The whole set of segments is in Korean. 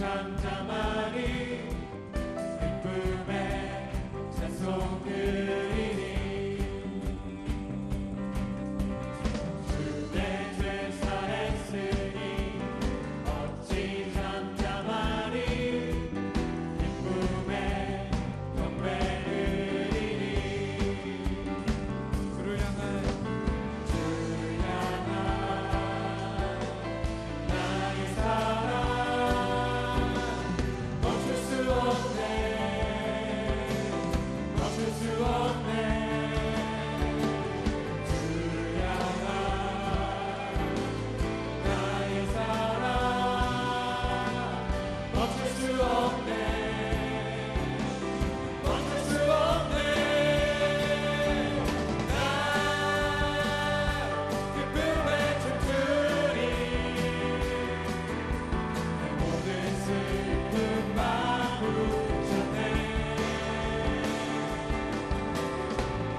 잠잠하니 기쁨에 찬송 드리니 주의 죄 사했으니 어찌 잠잠하니 기쁨에 경배 드리니 주를 향한 나의 사랑 멈출 수 없네 멈출 수 없네 주를 향한 나의 사랑 멈출 수 없네 멈출 수 없네 나 기쁨에 춤추리 내 모든 슬픔 바꾸셨네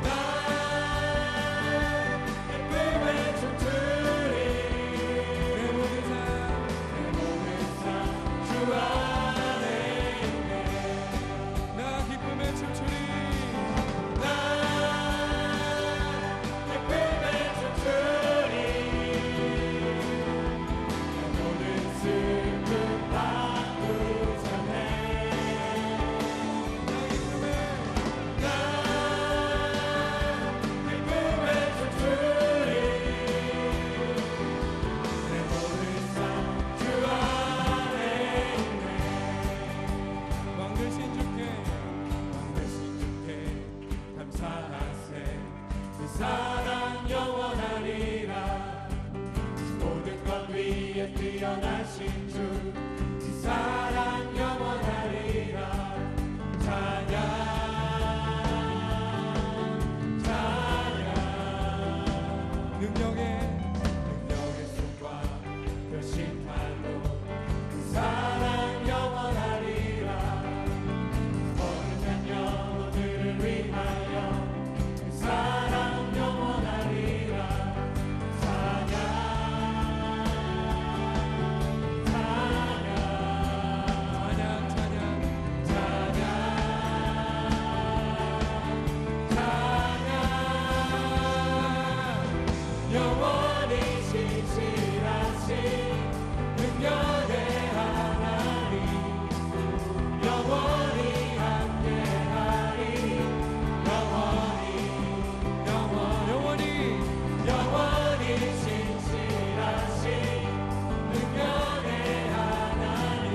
나 기쁨에 춤추리 내 모든 삶 주 안에 있네 나 기쁨에 춤추리 나 기쁨에 춤추리 내 모든 슬픔 바꾸셨네 나 기쁨에 춤추리 내 모든 삶 주 안에 있네 왕되신 주께 감사하세 그 사랑 영원하리라 모든 것 위에 뛰어나신 주 그 사랑 영원하리라 찬양 찬양 능력의 손과 펴신 팔로 그 사랑 영원하리라 거룩한 영혼들을 위하여 그 사랑 영원하리라 찬양 영원히 신실하신 능력의 하나님 영원히 함께하리 영원히 신실하신 능력의 하나님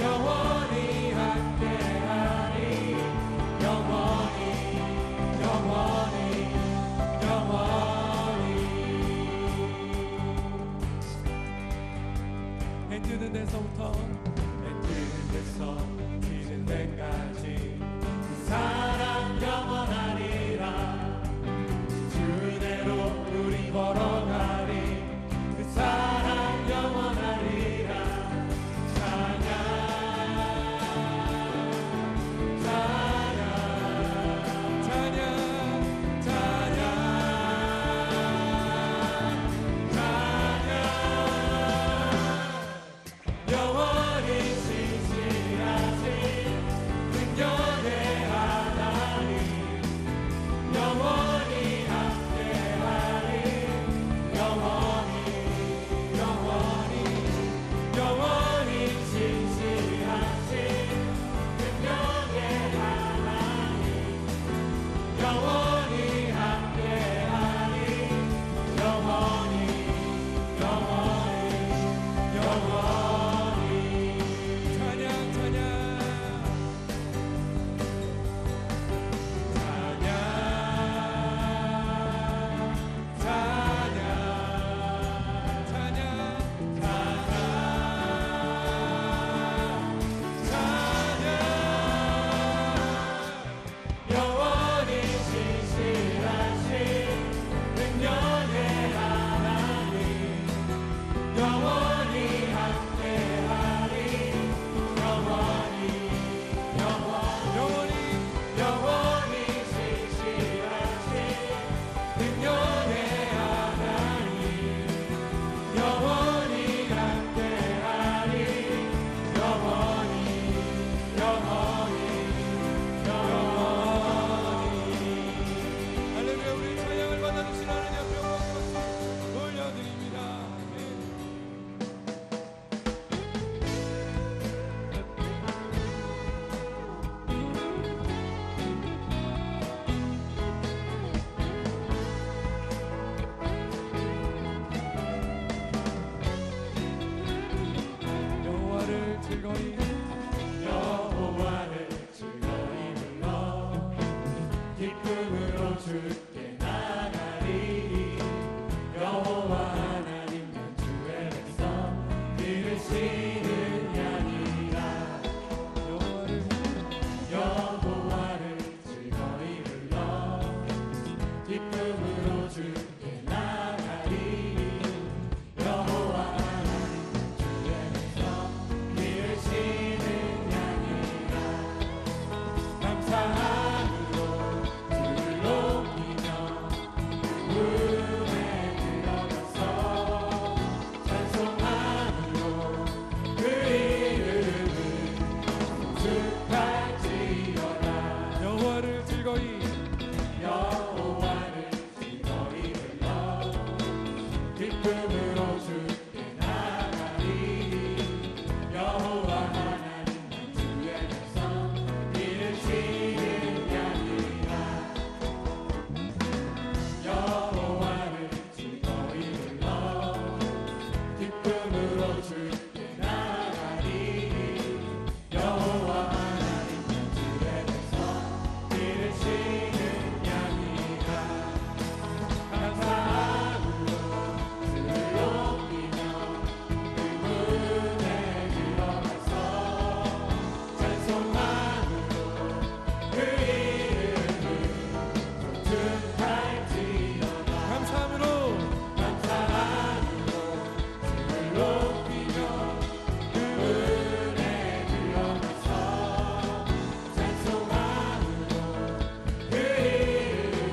영원히 함께하리 영원히 해 뜨는 데서부터 지는 데까지 그 사랑 영원하리라 주대로 우리 걸어가리 그 사랑 영원하리라 찬양 영원히 신실하신 능력의 하나님 영원히 함께하리 영원히 신실하신 능력의 하나님 영원히 함께하리 영원히 영원히 함께 치는 양이라 여호와를 즐거이 불러 기쁨으로 주께 나가리 여호와 하나님 주에서 길을 치는 양이라 감사함으로 주를 높이며 은혜 들어가서 찬송함으로 그 이름을 축할지어다 여호와를 즐거이 여호와를 즐거이 불러 기쁨으로 주께 나가리 여호와 하나님 주의 백성 길을 치는 양이라 여호와를 즐거이 불러 기쁨으로 주께 나가리 여호와 하나님 주의 백성 길을 치는 양이라 감사함으로 주를 높이며 그 문에 들어가서 찬송함으로 그 이름을 축할지어다 감사함으로 감사함으로 주를 높이며 그 은혜 들어가서 찬송함으로 그 이름을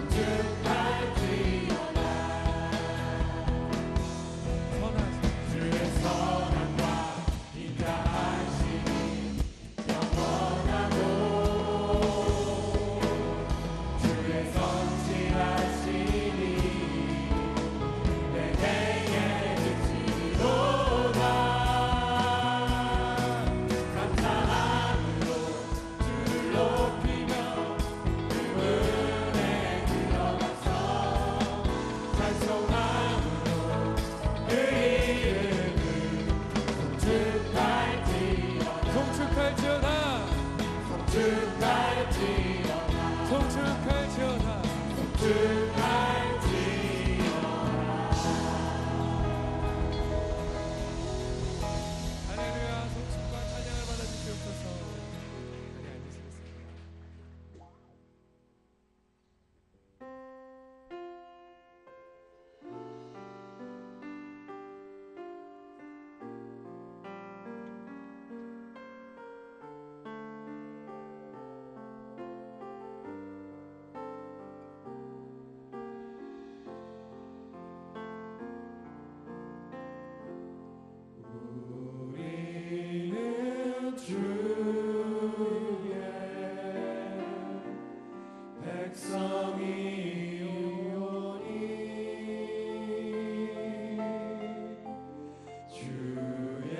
축할지어다 주의 선함과 인자하심이 영원하고 주의 성실하심이 내게 그치도다 감사함으로 주를 높이며 그 은혜 들어가서 찬송함으로 그 이름을 축할지어다 송축할지어다 축할지어다 송축할지어다 할렐루야 송축과 찬양을 받아주시옵소서. 자리에 앉으시겠습니다. 우리는 주의 백성이오니 주의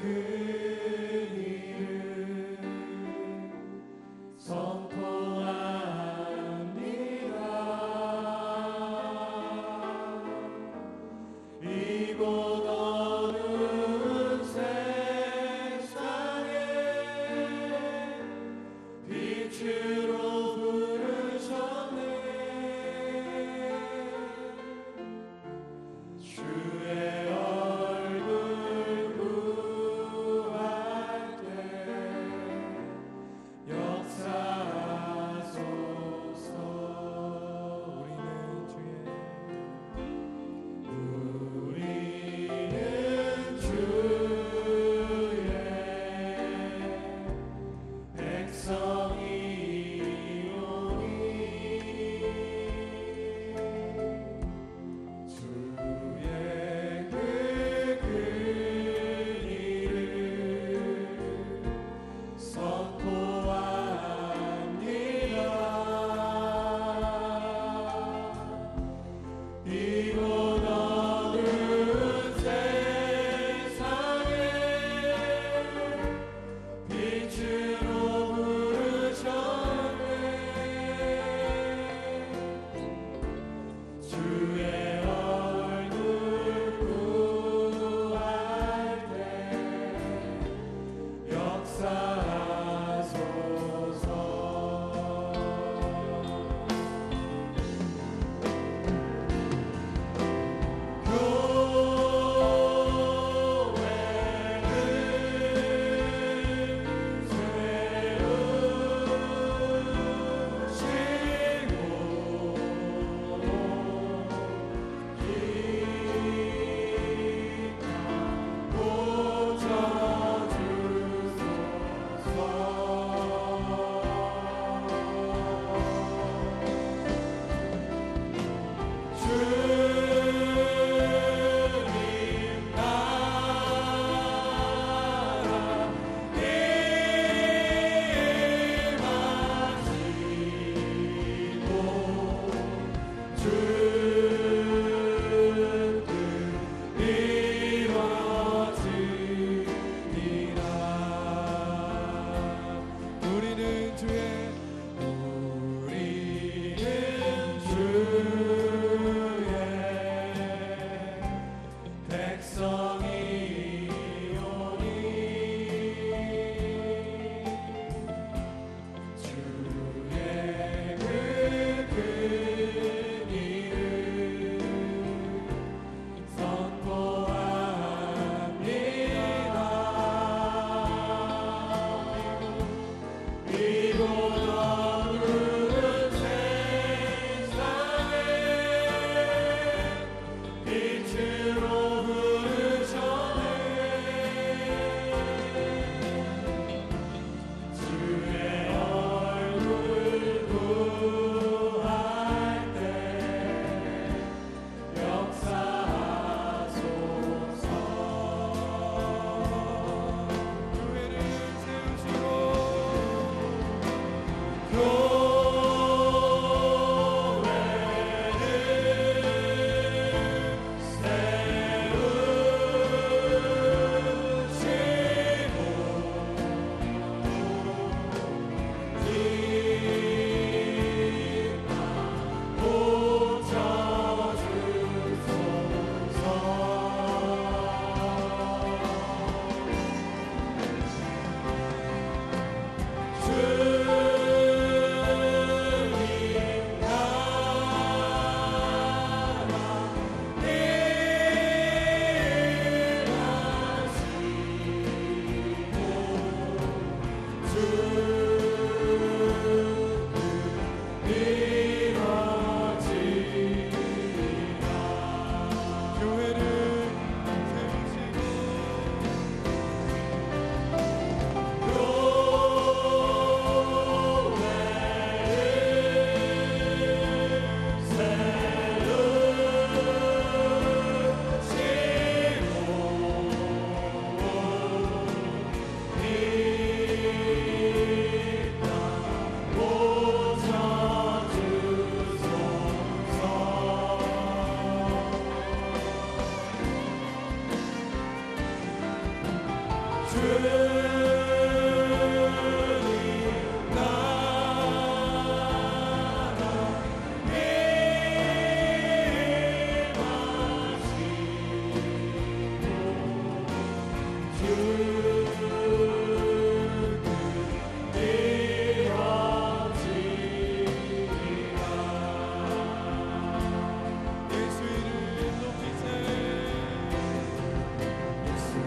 그 일을 선포합니다 이곳 어느 세상에 빛으로 부르셨네 주의 얼굴 구할 때 역사하소서 우리는 주의 예수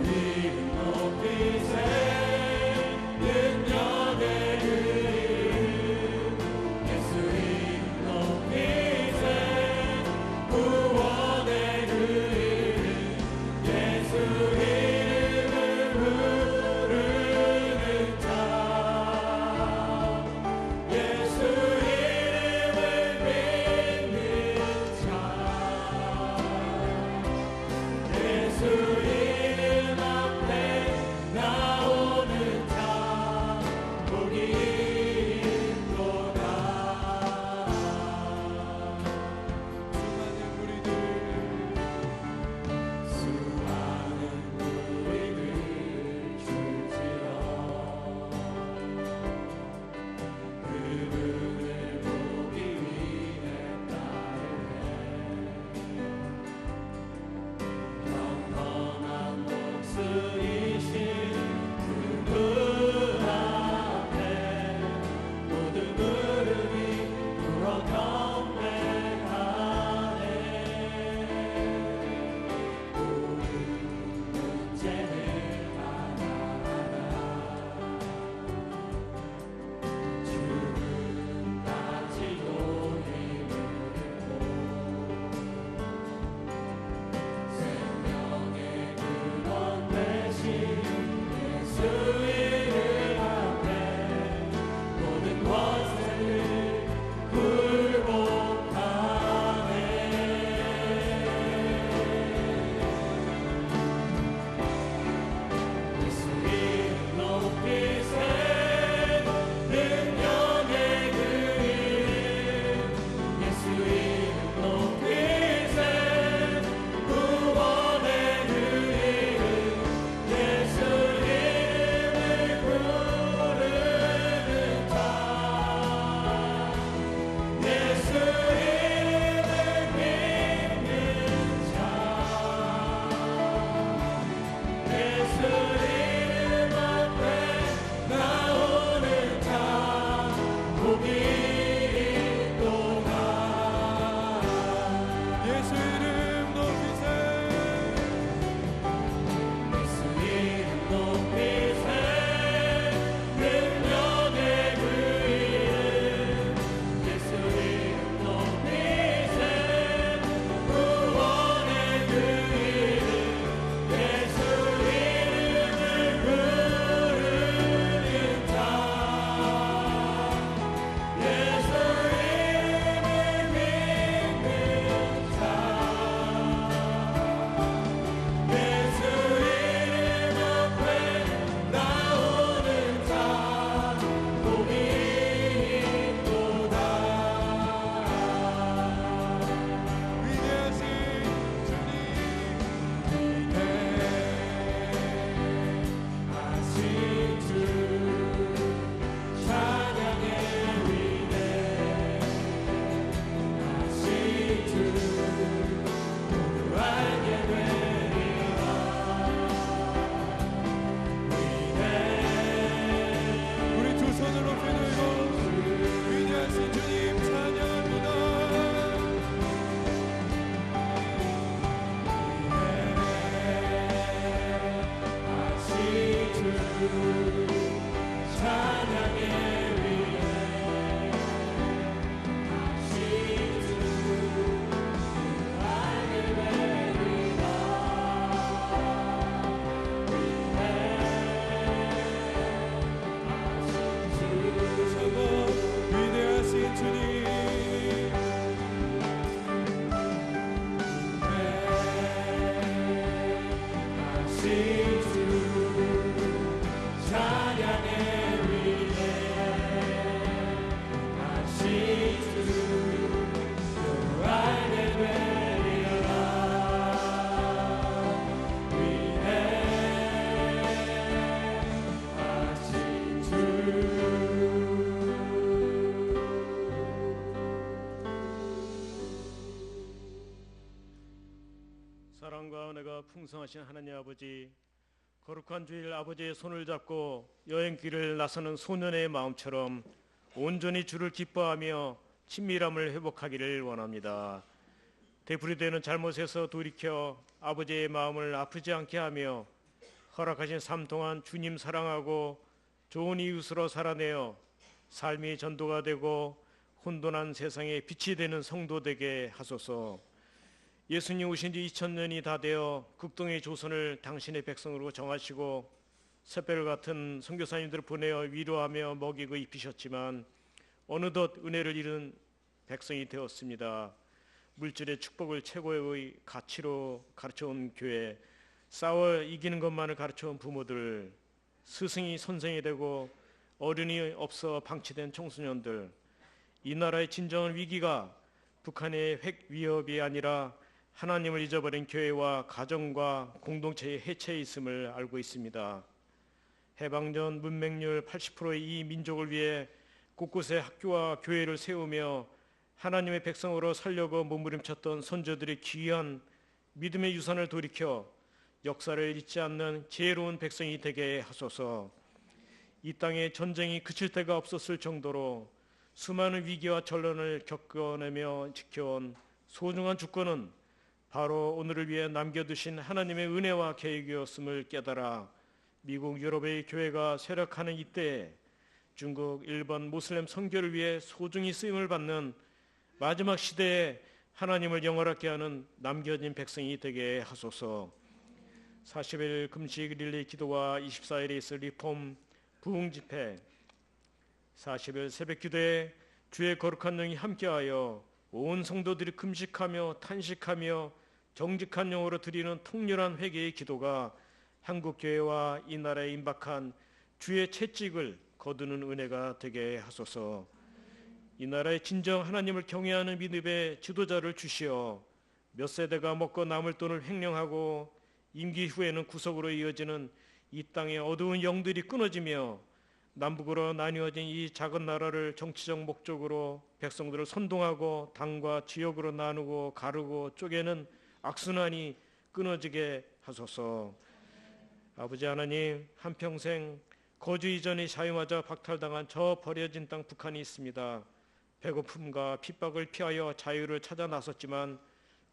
이름 높이세 사랑과 은혜가 풍성하신 하나님 아버지, 거룩한 주일 아버지의 손을 잡고 여행길을 나서는 소년의 마음처럼 온전히 주를 기뻐하며 친밀함을 회복하기를 원합니다. 되풀이되는 잘못에서 돌이켜 아버지의 마음을 아프지 않게 하며 허락하신 삶 동안 주님 사랑하고 좋은 이웃으로 살아내어 삶이 전도가 되고 혼돈한 세상에 빛이 되는 성도 되게 하소서. 예수님 오신 지 2000년이 다 되어 극동의 조선을 당신의 백성으로 정하시고 샛별 같은 선교사님들을 보내어 위로하며 먹이고 입히셨지만 어느덧 은혜를 잃은 백성이 되었습니다. 물질의 축복을 최고의 가치로 가르쳐온 교회, 싸워 이기는 것만을 가르쳐온 부모들, 스승이 선생이 되고 어른이 없어 방치된 청소년들, 이 나라의 진정한 위기가 북한의 핵 위협이 아니라 하나님을 잊어버린 교회와 가정과 공동체의 해체에 있음을 알고 있습니다. 해방 전 문맹률 80%의 이 민족을 위해 곳곳에 학교와 교회를 세우며 하나님의 백성으로 살려고 몸부림쳤던 선조들의 귀한 믿음의 유산을 돌이켜 역사를 잊지 않는 지혜로운 백성이 되게 하소서. 이 땅에 전쟁이 그칠 데가 없었을 정도로 수많은 위기와 전론을 겪어내며 지켜온 소중한 주권은 바로 오늘을 위해 남겨두신 하나님의 은혜와 계획이었음을 깨달아 미국, 유럽의 교회가 쇠락하는 이때에 중국, 일본, 모슬렘 선교를 위해 소중히 쓰임을 받는 마지막 시대에 하나님을 영원하게 하는 남겨진 백성이 되게 하소서. 40일 금식 릴레이 기도와 24일에 있을 리폼 부흥 집회, 40일 새벽 기도에 주의 거룩한 영이 함께하여 온 성도들이 금식하며 탄식하며 정직한 영으로 드리는 통렬한 회개의 기도가 한국교회와 이 나라에 임박한 주의 채찍을 거두는 은혜가 되게 하소서. 이 나라의 진정 하나님을 경외하는 믿음의 지도자를 주시어 몇 세대가 먹고 남을 돈을 횡령하고 임기 후에는 구속으로 이어지는 이 땅의 어두운 영들이 끊어지며 남북으로 나뉘어진 이 작은 나라를 정치적 목적으로 백성들을 선동하고 당과 지역으로 나누고 가르고 쪼개는 악순환이 끊어지게 하소서. 아버지 하나님, 한평생 거주 이전에 자유마저 박탈당한 저 버려진 땅 북한이 있습니다. 배고픔과 핍박을 피하여 자유를 찾아 나섰지만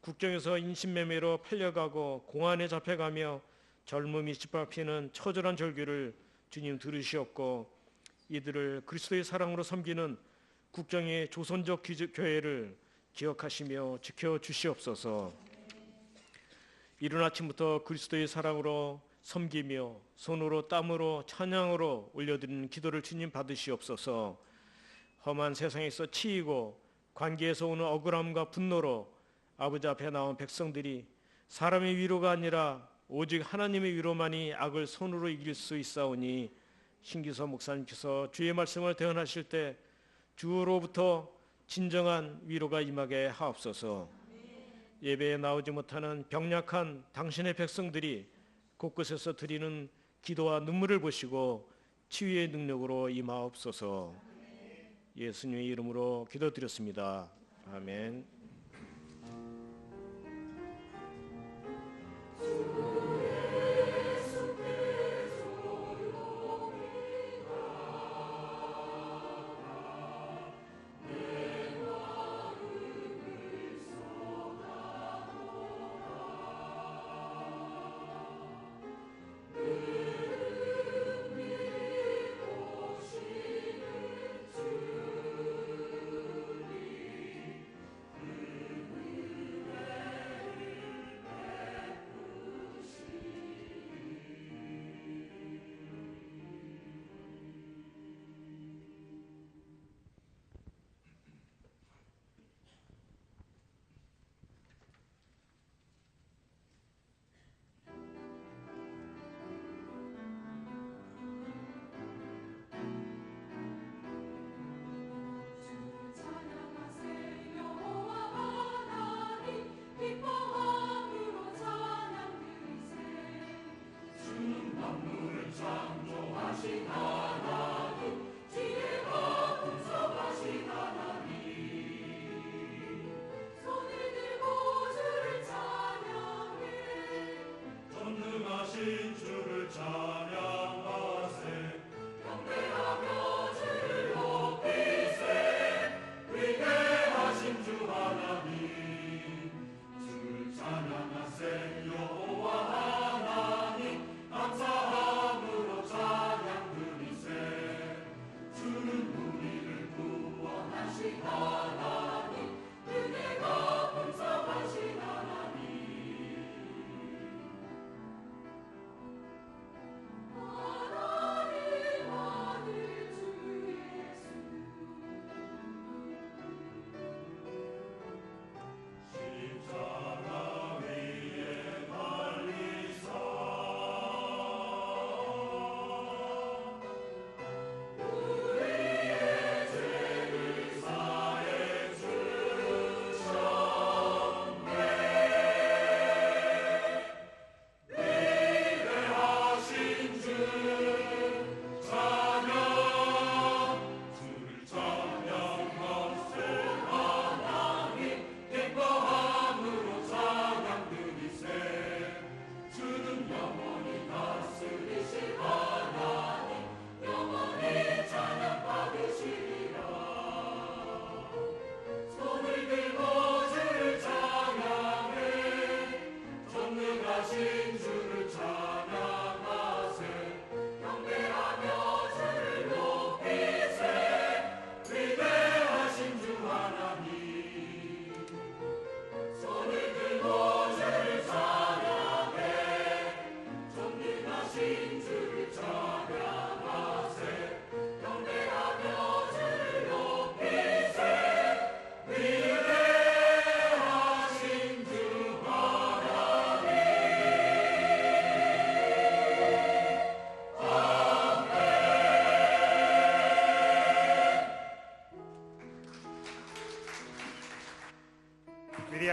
국경에서 인신매매로 팔려가고 공안에 잡혀가며 젊음이 짓밟히는 처절한 절규를 주님 들으시었고 이들을 그리스도의 사랑으로 섬기는 국경의 조선적 교회를 기억하시며 지켜주시옵소서. 이른 아침부터 그리스도의 사랑으로 섬기며 손으로 땀으로 찬양으로 올려드리는 기도를 주님 받으시옵소서. 험한 세상에서 치이고 관계에서 오는 억울함과 분노로 아버지 앞에 나온 백성들이 사람의 위로가 아니라 오직 하나님의 위로만이 악을 손으로 이길 수 있사오니 신기서 목사님께서 주의 말씀을 대언하실 때 주로부터 진정한 위로가 임하게 하옵소서. 예배에 나오지 못하는 병약한 당신의 백성들이 곳곳에서 드리는 기도와 눈물을 보시고 치유의 능력으로 임하옵소서. 예수님의 이름으로 기도드렸습니다. 아멘.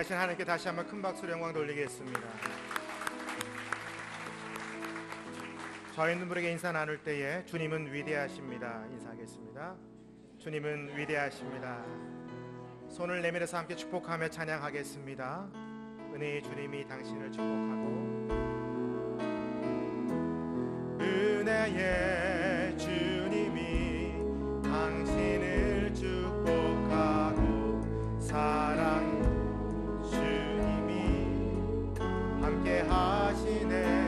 위대하신 하나님께 다시 한번 큰 박수로 영광 돌리겠습니다. 저희 분들에게 인사 나눌 때에 주님은 위대하십니다 인사하겠습니다. 주님은 위대하십니다. 손을 내밀어서 함께 축복하며 찬양하겠습니다. 은혜의 주님이 당신을 축복하고 은혜의 주님이 당신을 축복하고 사랑 주님이 함께 하시네.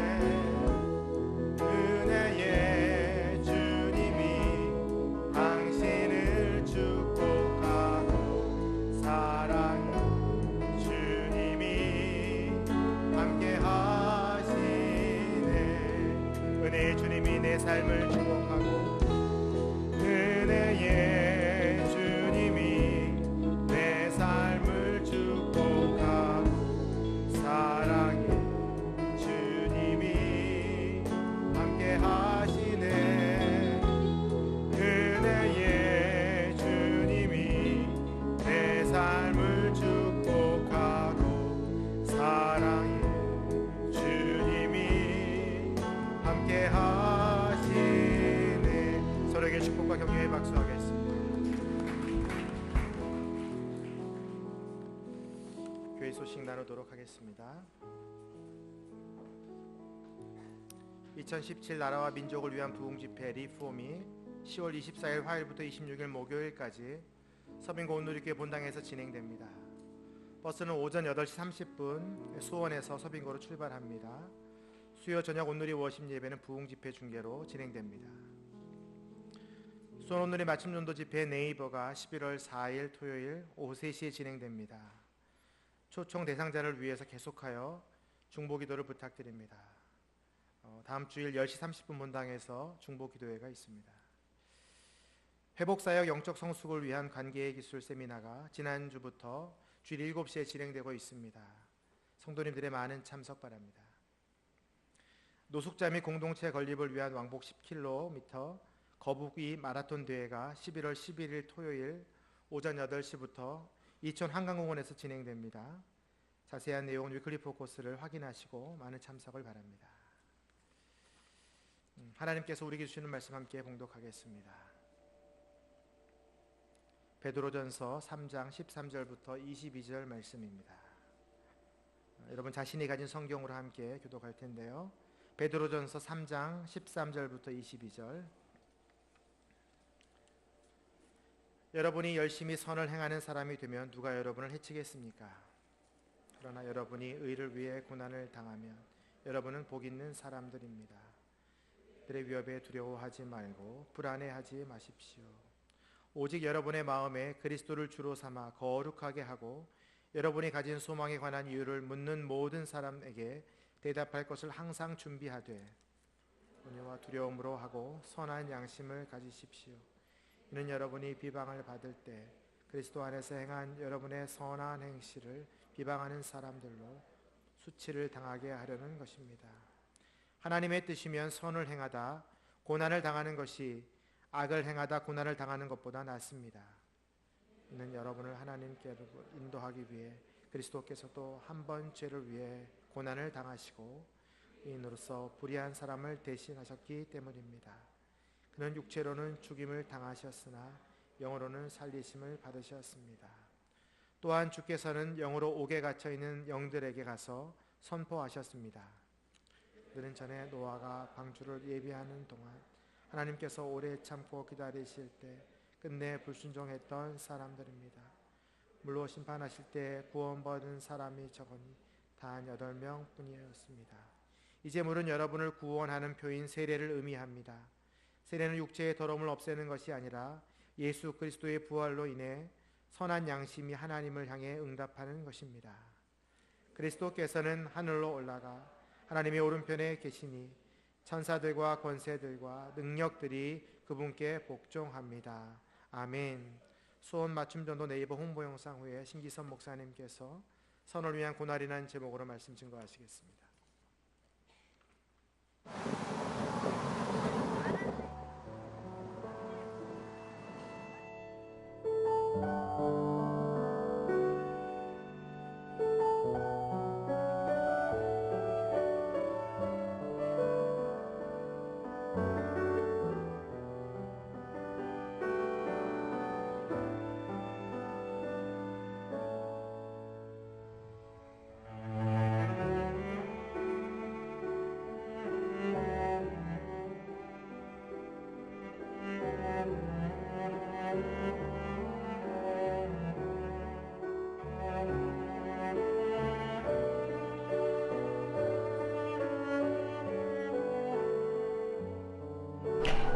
은혜의 주님이 당신을 축복하고 사랑 주님이 함께 하시네. 은혜의 주님이 내 삶을 축복하고 은혜의 주님이 내 삶을 축복하고 사랑의 주님이 함께 하시네. 은혜의 주님이 내 삶을 축복하고 사랑의 주님이 함께 하시네. 서로에게 축복과 격려의 박수하겠습니다. 교회 소식 나누도록 하겠습니다. 2017 나라와 민족을 위한 부흥집회 리폼이 10월 24일 화요일부터 26일 목요일까지 서빙고 온누리교회 본당에서 진행됩니다. 버스는 오전 8시 30분 수원에서 서빙고로 출발합니다. 수요 저녁 온누리 워십 예배는 부흥집회 중계로 진행됩니다. 수원 온누리 맞춤 전도 집회 네이버가 11월 4일 토요일 오후 3시에 진행됩니다. 초청 대상자를 위해서 계속하여 중보기도를 부탁드립니다. 다음 주일 10시 30분 본당에서 중보기도회가 있습니다. 회복사역 영적 성숙을 위한 관계의 기술 세미나가 지난주부터 주일 7시에 진행되고 있습니다. 성도님들의 많은 참석 바랍니다. 노숙자 및 공동체 건립을 위한 왕복 10km 거북이 마라톤 대회가 11월 11일 토요일 오전 8시부터 이천 한강공원에서 진행됩니다. 자세한 내용은 위클리 포커스를 확인하시고 많은 참석을 바랍니다. 하나님께서 우리에게 주시는 말씀 함께 봉독하겠습니다. 베드로전서 3장 13절부터 22절 말씀입니다. 여러분 자신이 가진 성경으로 함께 교독할 텐데요. 베드로전서 3장 13절부터 22절. 여러분이 열심히 선을 행하는 사람이 되면 누가 여러분을 해치겠습니까? 그러나 여러분이 의를 위해 고난을 당하면 여러분은 복 있는 사람들입니다. 들의 위협에 두려워하지 말고 불안해하지 마십시오. 오직 여러분의 마음에 그리스도를 주로 삼아 거룩하게 하고 여러분이 가진 소망에 관한 이유를 묻는 모든 사람에게 대답할 것을 항상 준비하되 온유와 두려움으로 하고 선한 양심을 가지십시오. 이는 여러분이 비방을 받을 때 그리스도 안에서 행한 여러분의 선한 행실을 비방하는 사람들로 수치를 당하게 하려는 것입니다. 하나님의 뜻이면 선을 행하다 고난을 당하는 것이 악을 행하다 고난을 당하는 것보다 낫습니다. 이는 여러분을 하나님께로 인도하기 위해 그리스도께서도 한 번 죄를 위해 고난을 당하시고 의인으로서 불의한 사람을 대신하셨기 때문입니다. 그는 육체로는 죽임을 당하셨으나 영으로는 살리심을 받으셨습니다. 또한 주께서는 영으로 옥에 갇혀있는 영들에게 가서 선포하셨습니다. 그들은 전에 노아가 방주를 예비하는 동안 하나님께서 오래 참고 기다리실 때 끝내 불순종했던 사람들입니다. 물로 심판하실 때 구원받은 사람이 적으니 단 8명 뿐이었습니다. 이제 물은 여러분을 구원하는 표인 세례를 의미합니다. 세례는 육체의 더러움을 없애는 것이 아니라 예수 그리스도의 부활로 인해 선한 양심이 하나님을 향해 응답하는 것입니다. 그리스도께서는 하늘로 올라가 하나님의 오른편에 계시니 천사들과 권세들과 능력들이 그분께 복종합니다. 아멘. 수원 맞춤전도 네이버 홍보 영상 후에 신기선 목사님께서 선을 위한 고난이라는 제목으로 말씀 증거하시겠습니다.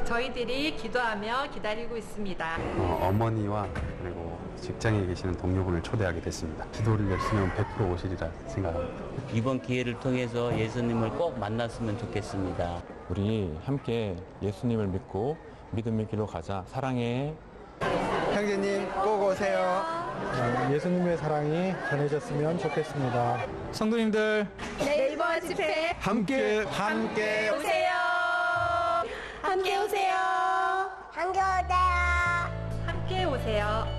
저희들이 기도하며 기다리고 있습니다. 어머니와 그리고 직장에 계시는 동료분을 초대하게 됐습니다. 기도를 열심히 하면 100% 오시리라 생각합니다. 이번 기회를 통해서 예수님을 꼭 만났으면 좋겠습니다. 우리 함께 예수님을 믿고 믿음의 길로 가자. 사랑해. 형제님 꼭 오세요. 예수님의 사랑이 전해졌으면 좋겠습니다. 성도님들 네이버 집회 함께 오세요. 함께 오세요. 함께 오세요. 함께 오세요.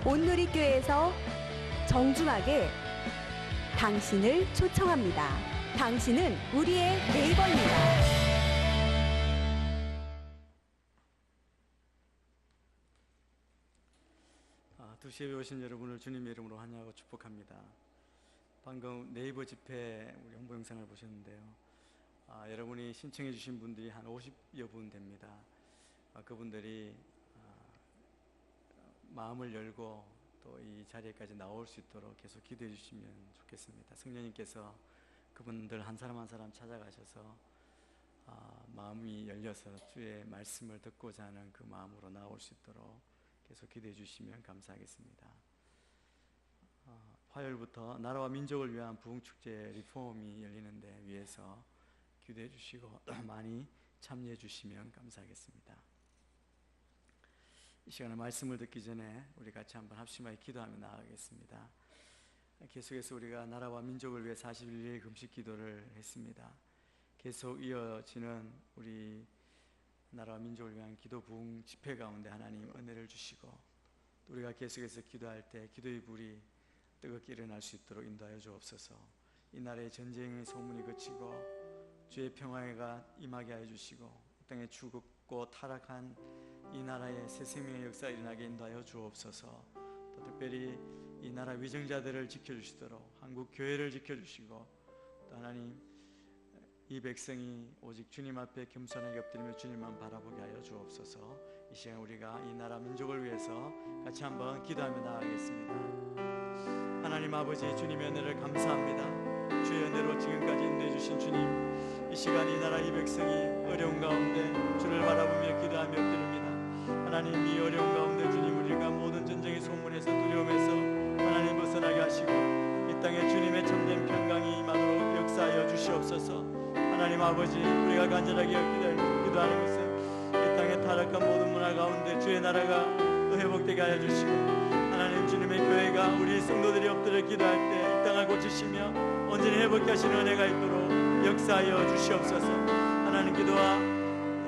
온누리교회에서 정중하게 당신을 초청합니다. 당신은 우리의 네이버입니다. 2시에 오신 여러분을 주님의 이름으로 환영하고 축복합니다. 방금 네이버 집회 우리 홍보 영상을 보셨는데요. 여러분이 신청해 주신 분들이 한 50여 분 됩니다. 그분들이 마음을 열고 또 이 자리에까지 나올 수 있도록 계속 기도해 주시면 좋겠습니다. 성령님께서 그분들 한 사람 한 사람 찾아가셔서 마음이 열려서 주의 말씀을 듣고자 하는 그 마음으로 나올 수 있도록 계속 기도해 주시면 감사하겠습니다. 화요일부터 나라와 민족을 위한 부흥축제 리폼이 열리는데 위해서 기도해 주시고 많이 참여해 주시면 감사하겠습니다. 이 시간에 말씀을 듣기 전에 우리 같이 한번 합심하여 기도하며 나아가겠습니다. 계속해서 우리가 나라와 민족을 위해 41일 금식 기도를 했습니다. 계속 이어지는 우리 나라와 민족을 위한 기도 부흥 집회 가운데 하나님 은혜를 주시고 우리가 계속해서 기도할 때 기도의 불이 뜨겁게 일어날 수 있도록 인도하여 주옵소서. 이 나라의 전쟁의 소문이 그치고 주의 평화가 임하게 하여 주시고 땅에 죽었고 타락한 이 나라의 새 생명의 역사가 일어나게 인도하여 주옵소서. 또 특별히 이 나라 위정자들을 지켜주시도록 한국 교회를 지켜주시고 또 하나님 이 백성이 오직 주님 앞에 겸손하게 엎드리며 주님만 바라보게 하여 주옵소서. 이 시간 우리가 이 나라 민족을 위해서 같이 한번 기도하며 나아가겠습니다. 하나님 아버지 주님의 은혜를 감사합니다. 주의 은혜로 지금까지 인도해 주신 주님, 이 시간 이 나라 이 백성이 어려운 가운데 주를 바라보며 기도하며 엎드립니다. 하나님 이 어려운 가운데 주님 우리가 모든 전쟁의 소문에서 두려움에서 하나님 벗어나게 하시고 이 땅에 주님의 참된 평강이 임하도록 역사하여 주시옵소서. 하나님 아버지 우리가 간절하게 기도하는 것은 이 땅에 타락한 모든 문화 가운데 주의 나라가 또 회복되게 하여 주시고 하나님 주님의 교회가 우리 성도들이 엎드려 기도할 때 이 땅을 고치시며 온전히 회복케 하시는 은혜가 있도록 역사하여 주시옵소서. 하나님 기도와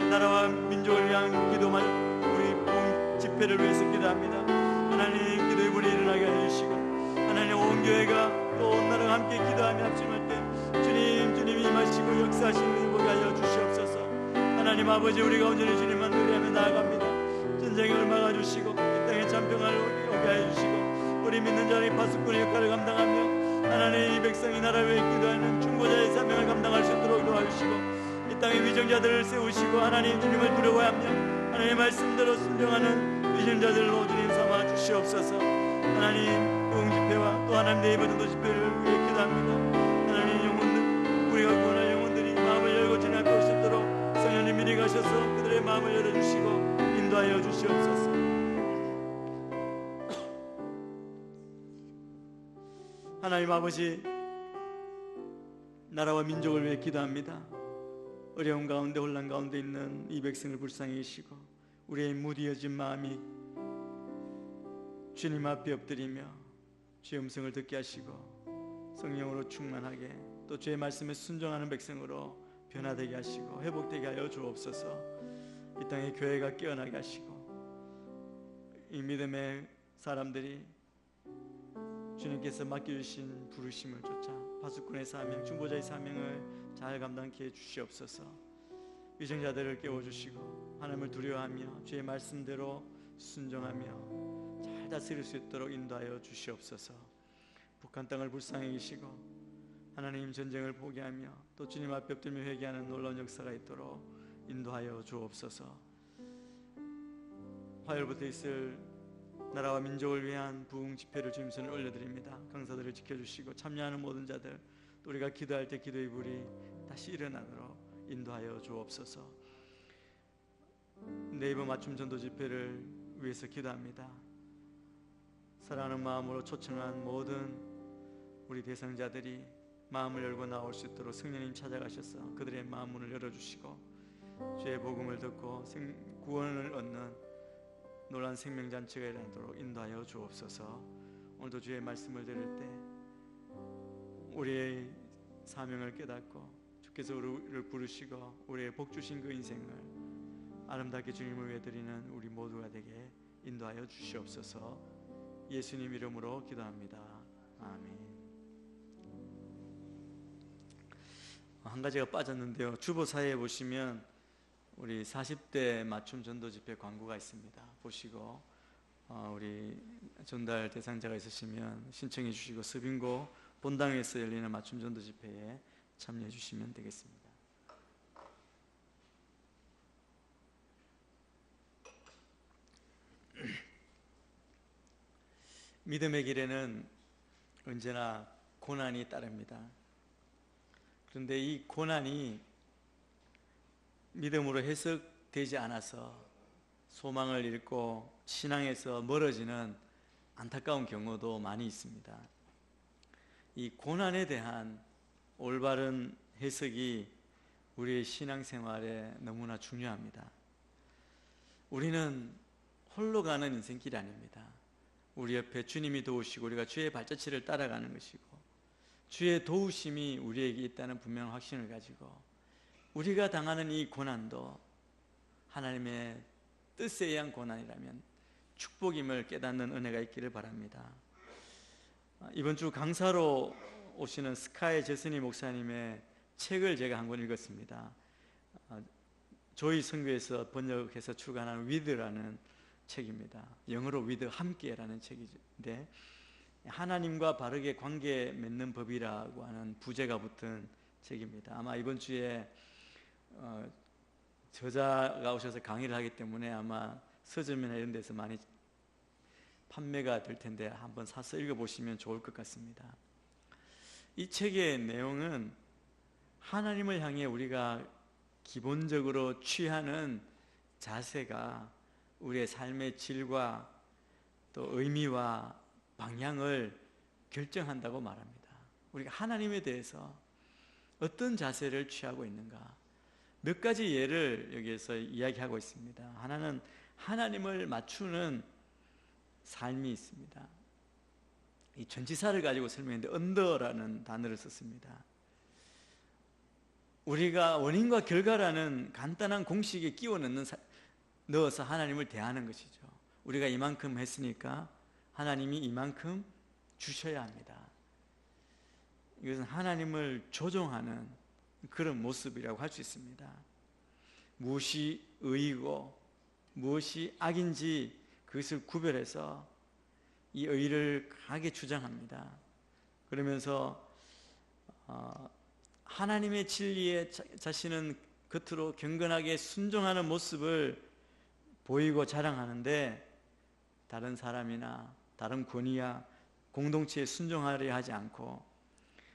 나라와 민족을 위한 기도만 우리 본 집회를 위해서 기도합니다. 하나님 기도의 불이 일어나게 해주시고 하나님 온 교회가 또 온 나라가 함께 기도하며 합심할 때 주님이 임하시고 역사하시는 은혜 보게 하여 주시옵소서. 하나님 아버지 우리가 온전히 주님만 노래하며 나아갑니다. 전쟁을 막아주시고 이 땅에 참평을 오게 하여 주시고 우리 믿는 자들이 파수꾼의 역할을 감당하며 하나님 이 백성이 나라를 위해 기도하는 중보자의 사명을 감당할 수 있도록 도와주시고 이 땅의 위정자들을 세우시고 하나님 주님을 두려워하며 하나님의 말씀대로 순종하는 위정자들로 주님 삼아 주시옵소서. 하나님 부흥집회와 또 하나님 네이버 전도 집회를 위해 기도합니다. 하나님 영혼들 우리가 구원할 영혼들이 마음을 열고 주님 앞에 올 수 있도록 성령님 미리 가셔서 그들의 마음을 열어주시고 인도하여 주시옵소서. 하나님 아버지 나라와 민족을 위해 기도합니다. 어려운 가운데 혼란 가운데 있는 이 백성을 불쌍히 여기시고 우리의 무디어진 마음이 주님 앞에 엎드리며 주의 음성을 듣게 하시고 성령으로 충만하게 또 주의 말씀에 순종하는 백성으로 변화되게 하시고 회복되게 하여 주옵소서. 이 땅의 교회가 깨어나게 하시고 이 믿음의 사람들이 주님께서 맡겨주신 부르심을 쫓아 파수꾼의 사명, 중보자의 사명을 잘 감당케 해 주시옵소서. 위정자들을 깨워주시고 하나님을 두려워하며 주의 말씀대로 순종하며 잘 다스릴 수 있도록 인도하여 주시옵소서. 북한 땅을 불쌍히 여기시고 하나님 전쟁을 포기하며 또 주님 앞에 엎드리며 회개하는 놀라운 역사가 있도록 인도하여 주옵소서. 화요일부터 있을 나라와 민족을 위한 부흥 집회를 주님 손에 올려드립니다. 강사들을 지켜주시고 참여하는 모든 자들, 또 우리가 기도할 때 기도의 불이 다시 일어나도록 인도하여 주옵소서. 네이버 맞춤 전도 집회를 위해서 기도합니다. 사랑하는 마음으로 초청한 모든 우리 대상자들이 마음을 열고 나올 수 있도록 성령님 찾아가셔서 그들의 마음 문을 열어주시고 주의 복음을 듣고 구원을 얻는 놀란 생명잔치가 일어나도록 인도하여 주옵소서. 오늘도 주의 말씀을 들을 때 우리의 사명을 깨닫고 주께서 우리를 부르시고 우리의 복 주신 그 인생을 아름답게 주님을 위해 드리는 우리 모두가 되게 인도하여 주시옵소서. 예수님 이름으로 기도합니다. 아멘. 한 가지가 빠졌는데요. 주보사에 보시면 우리 40대 맞춤 전도 집회 광고가 있습니다. 보시고 우리 전달 대상자가 있으시면 신청해 주시고 서빙고 본당에서 열리는 맞춤 전도 집회에 참여해 주시면 되겠습니다. 믿음의 길에는 언제나 고난이 따릅니다. 그런데 이 고난이 믿음으로 해석되지 않아서 소망을 잃고 신앙에서 멀어지는 안타까운 경우도 많이 있습니다. 이 고난에 대한 올바른 해석이 우리의 신앙생활에 너무나 중요합니다. 우리는 홀로 가는 인생길이 아닙니다. 우리 옆에 주님이 도우시고 우리가 주의 발자취를 따라가는 것이고 주의 도우심이 우리에게 있다는 분명한 확신을 가지고 우리가 당하는 이 고난도 하나님의 뜻에 의한 고난이라면 축복임을 깨닫는 은혜가 있기를 바랍니다. 이번 주 강사로 오시는 스카이 제스니 목사님의 책을 제가 한 권 읽었습니다. 조이 선교에서 번역해서 출간한 위드라는 책입니다. 영어로 위드, 함께라는 책인데 하나님과 바르게 관계 맺는 법이라고 하는 부제가 붙은 책입니다. 아마 이번 주에 저자가 오셔서 강의를 하기 때문에 아마 서점이나 이런 데서 많이 판매가 될 텐데 한번 사서 읽어보시면 좋을 것 같습니다. 이 책의 내용은 하나님을 향해 우리가 기본적으로 취하는 자세가 우리의 삶의 질과 또 의미와 방향을 결정한다고 말합니다. 우리가 하나님에 대해서 어떤 자세를 취하고 있는가, 몇 가지 예를 여기에서 이야기하고 있습니다. 하나는 하나님을 맞추는 삶이 있습니다. 이 전치사를 가지고 설명했는데 언더라는 단어를 썼습니다. 우리가 원인과 결과라는 간단한 공식에 끼워 넣어서 하나님을 대하는 것이죠. 우리가 이만큼 했으니까 하나님이 이만큼 주셔야 합니다. 이것은 하나님을 조종하는 그런 모습이라고 할 수 있습니다. 무엇이 의이고 무엇이 악인지 그것을 구별해서 이 의를 강하게 주장합니다. 그러면서 하나님의 진리에 자신은 겉으로 경건하게 순종하는 모습을 보이고 자랑하는데 다른 사람이나 다른 권위야 공동체에 순종하려 하지 않고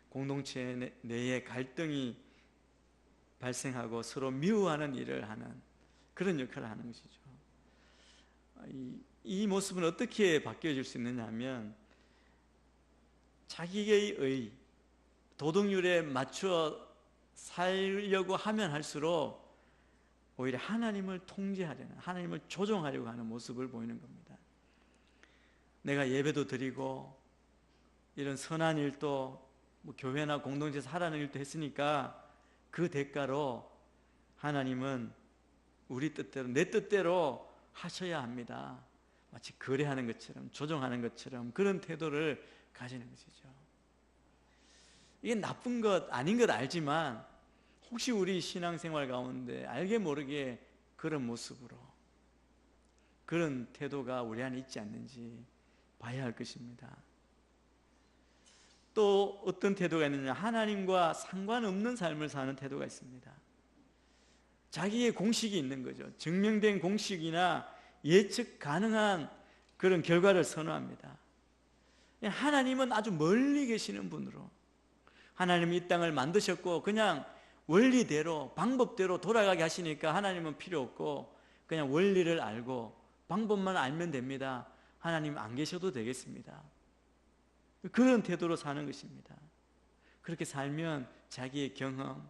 공동체 내에 갈등이 발생하고 서로 미워하는 일을 하는 그런 역할을 하는 것이죠. 이 모습은 어떻게 바뀌어질 수 있느냐 하면 자기의 의, 도덕률에 맞춰 살려고 하면 할수록 오히려 하나님을 통제하려는, 하나님을 조종하려고 하는 모습을 보이는 겁니다. 내가 예배도 드리고 이런 선한 일도 교회나 공동체에서 하라는 일도 했으니까 그 대가로 하나님은 우리 뜻대로, 내 뜻대로 하셔야 합니다. 마치 거래하는 것처럼, 조종하는 것처럼 그런 태도를 가지는 것이죠. 이게 나쁜 것 아닌 것 알지만 혹시 우리 신앙생활 가운데 알게 모르게 그런 모습으로 그런 태도가 우리 안에 있지 않는지 봐야 할 것입니다. 또 어떤 태도가 있느냐, 하나님과 상관없는 삶을 사는 태도가 있습니다. 자기의 공식이 있는 거죠. 증명된 공식이나 예측 가능한 그런 결과를 선호합니다. 하나님은 아주 멀리 계시는 분으로, 하나님이 이 땅을 만드셨고 그냥 원리대로 방법대로 돌아가게 하시니까 하나님은 필요 없고 그냥 원리를 알고 방법만 알면 됩니다. 하나님 안 계셔도 되겠습니다. 그런 태도로 사는 것입니다. 그렇게 살면 자기의 경험,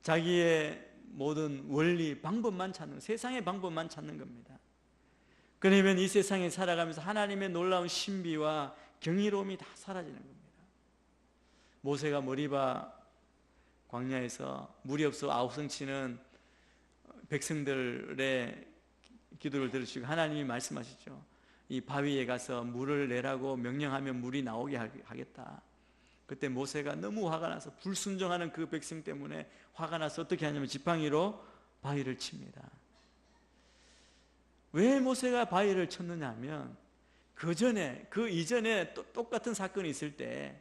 자기의 모든 원리, 방법만 찾는, 세상의 방법만 찾는 겁니다. 그러면 이 세상에 살아가면서 하나님의 놀라운 신비와 경이로움이 다 사라지는 겁니다. 모세가 머리바 광야에서 물이 없어 아우성치는 백성들의 기도를 들으시고 하나님이 말씀하시죠. 이 바위에 가서 물을 내라고 명령하면 물이 나오게 하겠다. 그때 모세가 너무 화가 나서 불순종하는 그 백성 때문에 화가 나서 어떻게 하냐면 지팡이로 바위를 칩니다. 왜 모세가 바위를 쳤느냐 하면 그 이전에 또 똑같은 사건이 있을 때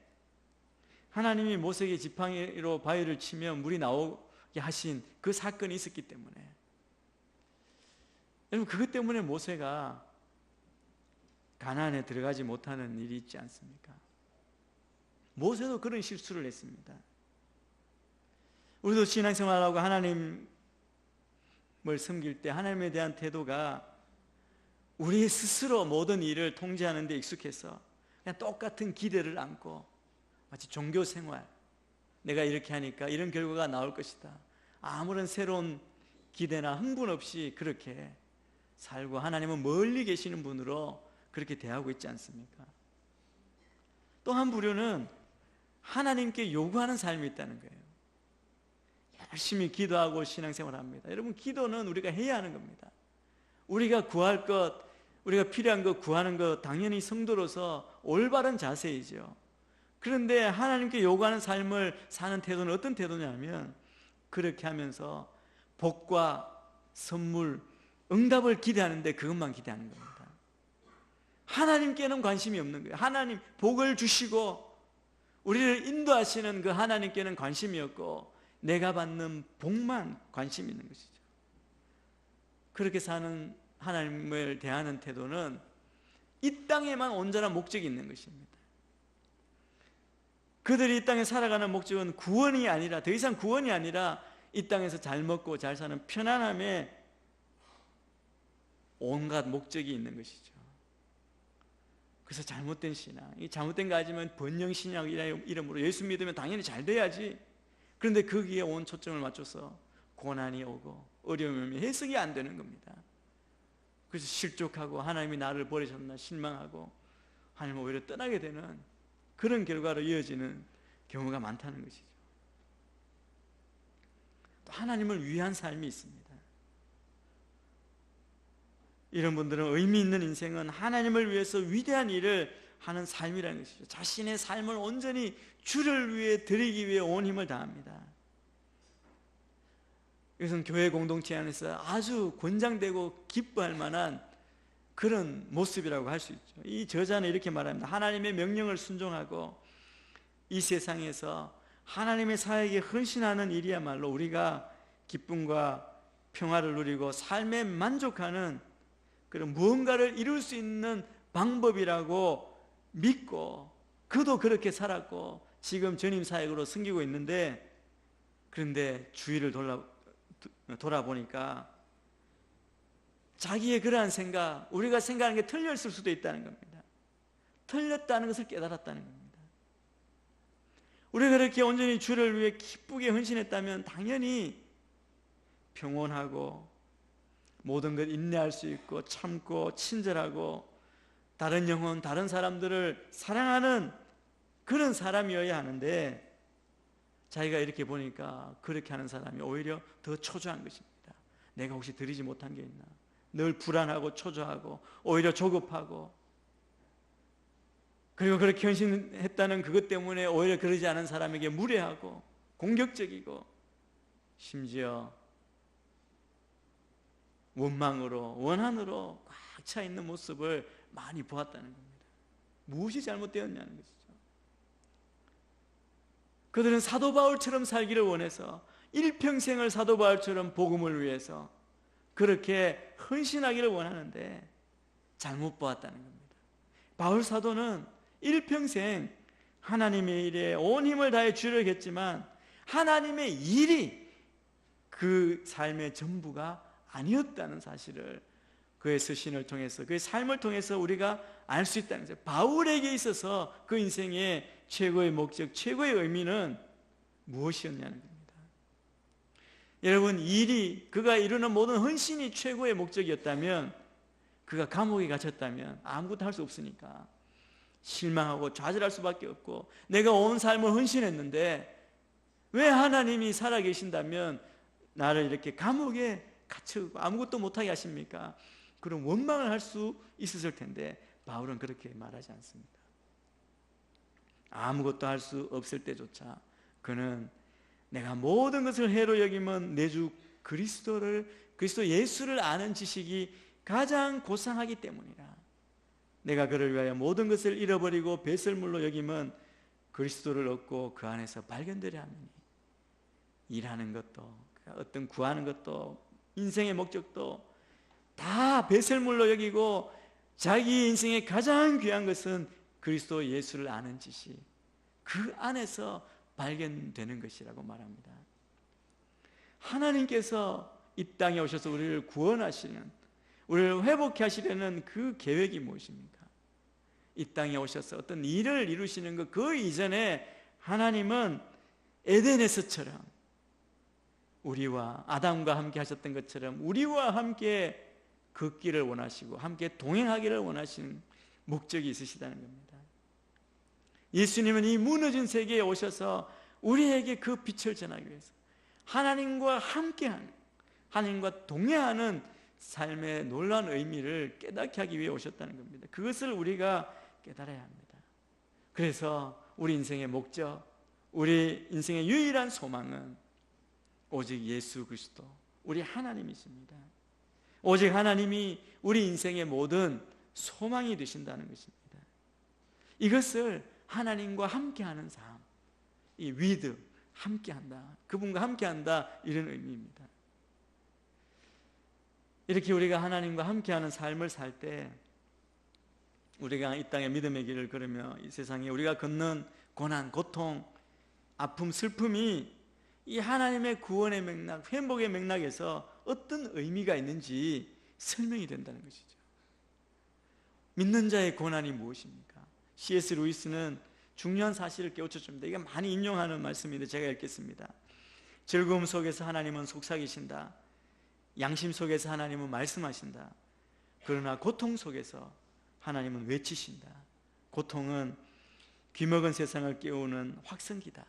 하나님이 모세에게 지팡이로 바위를 치면 물이 나오게 하신 그 사건이 있었기 때문에, 여러분 그것 때문에 모세가 가나안에 들어가지 못하는 일이 있지 않습니까? 모세도 그런 실수를 했습니다. 우리도 신앙생활하고 하나님을 섬길 때 하나님에 대한 태도가 우리 스스로 모든 일을 통제하는 데 익숙해서 그냥 똑같은 기대를 안고 마치 종교생활, 내가 이렇게 하니까 이런 결과가 나올 것이다, 아무런 새로운 기대나 흥분 없이 그렇게 살고 하나님은 멀리 계시는 분으로 그렇게 대하고 있지 않습니까? 또 한 부류는 하나님께 요구하는 삶이 있다는 거예요. 열심히 기도하고 신앙생활합니다. 여러분 기도는 우리가 해야 하는 겁니다. 우리가 구할 것, 우리가 필요한 것 구하는 것 당연히 성도로서 올바른 자세이죠. 그런데 하나님께 요구하는 삶을 사는 태도는 어떤 태도냐면 그렇게 하면서 복과 선물, 응답을 기대하는데 그것만 기대하는 겁니다. 하나님께는 관심이 없는 거예요. 하나님 복을 주시고 우리를 인도하시는 그 하나님께는 관심이 없고 내가 받는 복만 관심이 있는 것이죠. 그렇게 사는 하나님을 대하는 태도는 이 땅에만 온전한 목적이 있는 것입니다. 그들이 이 땅에 살아가는 목적은 구원이 아니라, 더 이상 구원이 아니라 이 땅에서 잘 먹고 잘 사는 편안함에 온갖 목적이 있는 것이죠. 그래서 잘못된 신앙, 이 잘못된 거 가지면 번영신앙이라는 이름으로 예수 믿으면 당연히 잘 돼야지. 그런데 거기에 온 초점을 맞춰서 고난이 오고 어려움이 오면 해석이 안 되는 겁니다. 그래서 실족하고 하나님이 나를 버리셨나 실망하고 하나님을 오히려 떠나게 되는 그런 결과로 이어지는 경우가 많다는 것이죠. 또 하나님을 위한 삶이 있습니다. 이런 분들은 의미 있는 인생은 하나님을 위해서 위대한 일을 하는 삶이라는 것이죠. 자신의 삶을 온전히 주를 위해 드리기 위해 온 힘을 다합니다. 이것은 교회 공동체 안에서 아주 권장되고 기뻐할 만한 그런 모습이라고 할 수 있죠. 이 저자는 이렇게 말합니다. 하나님의 명령을 순종하고 이 세상에서 하나님의 사역에 헌신하는 일이야말로 우리가 기쁨과 평화를 누리고 삶에 만족하는 그런 무언가를 이룰 수 있는 방법이라고 믿고 그도 그렇게 살았고 지금 전임 사역으로 섬기고 있는데, 그런데 주위를 돌아보니까 자기의 그러한 생각, 우리가 생각하는 게 틀렸을 수도 있다는 겁니다. 틀렸다는 것을 깨달았다는 겁니다. 우리가 그렇게 온전히 주를 위해 기쁘게 헌신했다면 당연히 평온하고 모든 것 인내할 수 있고 참고 친절하고 다른 영혼, 다른 사람들을 사랑하는 그런 사람이어야 하는데, 자기가 이렇게 보니까 그렇게 하는 사람이 오히려 더 초조한 것입니다. 내가 혹시 드리지 못한 게 있나? 늘 불안하고 초조하고 오히려 조급하고, 그리고 그렇게 헌신했다는 그것 때문에 오히려 그러지 않은 사람에게 무례하고 공격적이고 심지어 원망으로 원한으로 꽉 차 있는 모습을 많이 보았다는 겁니다. 무엇이 잘못되었냐는 것이죠. 그들은 사도 바울처럼 살기를 원해서 일평생을 사도 바울처럼 복음을 위해서 그렇게 헌신하기를 원하는데 잘못 보았다는 겁니다. 바울 사도는 일평생 하나님의 일에 온 힘을 다해 주려고 했지만 하나님의 일이 그 삶의 전부가 아니었다는 사실을 그의 서신을 통해서, 그의 삶을 통해서 우리가 알 수 있다는 거죠. 바울에게 있어서 그 인생의 최고의 목적, 최고의 의미는 무엇이었냐는 겁니다. 여러분, 일이, 그가 이루는 모든 헌신이 최고의 목적이었다면, 그가 감옥에 갇혔다면 아무것도 할 수 없으니까 실망하고 좌절할 수밖에 없고, 내가 온 삶을 헌신했는데 왜 하나님이 살아계신다면 나를 이렇게 감옥에 갇히고 아무것도 못하게 하십니까? 그런 원망을 할 수 있었을 텐데 바울은 그렇게 말하지 않습니다. 아무것도 할 수 없을 때조차 그는 내가 모든 것을 해로 여기면 내 주 그리스도 예수를 아는 지식이 가장 고상하기 때문이라. 내가 그를 위하여 모든 것을 잃어버리고 배설물로 여기면 그리스도를 얻고 그 안에서 발견되려 하느니. 일하는 것도, 어떤 구하는 것도, 인생의 목적도 다 배설물로 여기고 자기 인생의 가장 귀한 것은 그리스도 예수를 아는 지식, 그 안에서 발견되는 것이라고 말합니다. 하나님께서 이 땅에 오셔서 우리를 구원하시는, 우리를 회복해 하시려는 그 계획이 무엇입니까? 이 땅에 오셔서 어떤 일을 이루시는 것, 그 이전에 하나님은 에덴에서처럼 우리와 아담과 함께 하셨던 것처럼 우리와 함께 걷기를 원하시고 함께 동행하기를 원하시는 목적이 있으시다는 겁니다. 예수님은 이 무너진 세계에 오셔서 우리에게 그 빛을 전하기 위해서 하나님과 함께하는, 하나님과 동행하는 삶의 놀라운 의미를 깨닫게 하기 위해 오셨다는 겁니다. 그것을 우리가 깨달아야 합니다. 그래서 우리 인생의 목적, 우리 인생의 유일한 소망은 오직 예수 그리스도, 우리 하나님이십니다. 오직 하나님이 우리 인생의 모든 소망이 되신다는 것입니다. 이것을 하나님과 함께하는 삶, 이 with, 함께한다, 그분과 함께한다, 이런 의미입니다. 이렇게 우리가 하나님과 함께하는 삶을 살 때 우리가 이 땅의 믿음의 길을 걸으며 이 세상에 우리가 걷는 고난, 고통, 아픔, 슬픔이 이 하나님의 구원의 맥락, 회복의 맥락에서 어떤 의미가 있는지 설명이 된다는 것이죠. 믿는 자의 고난이 무엇입니까? C.S. 루이스는 중요한 사실을 깨우쳐줍니다. 이게 많이 인용하는 말씀인데 제가 읽겠습니다. 즐거움 속에서 하나님은 속삭이신다. 양심 속에서 하나님은 말씀하신다. 그러나 고통 속에서 하나님은 외치신다. 고통은 귀먹은 세상을 깨우는 확성기다.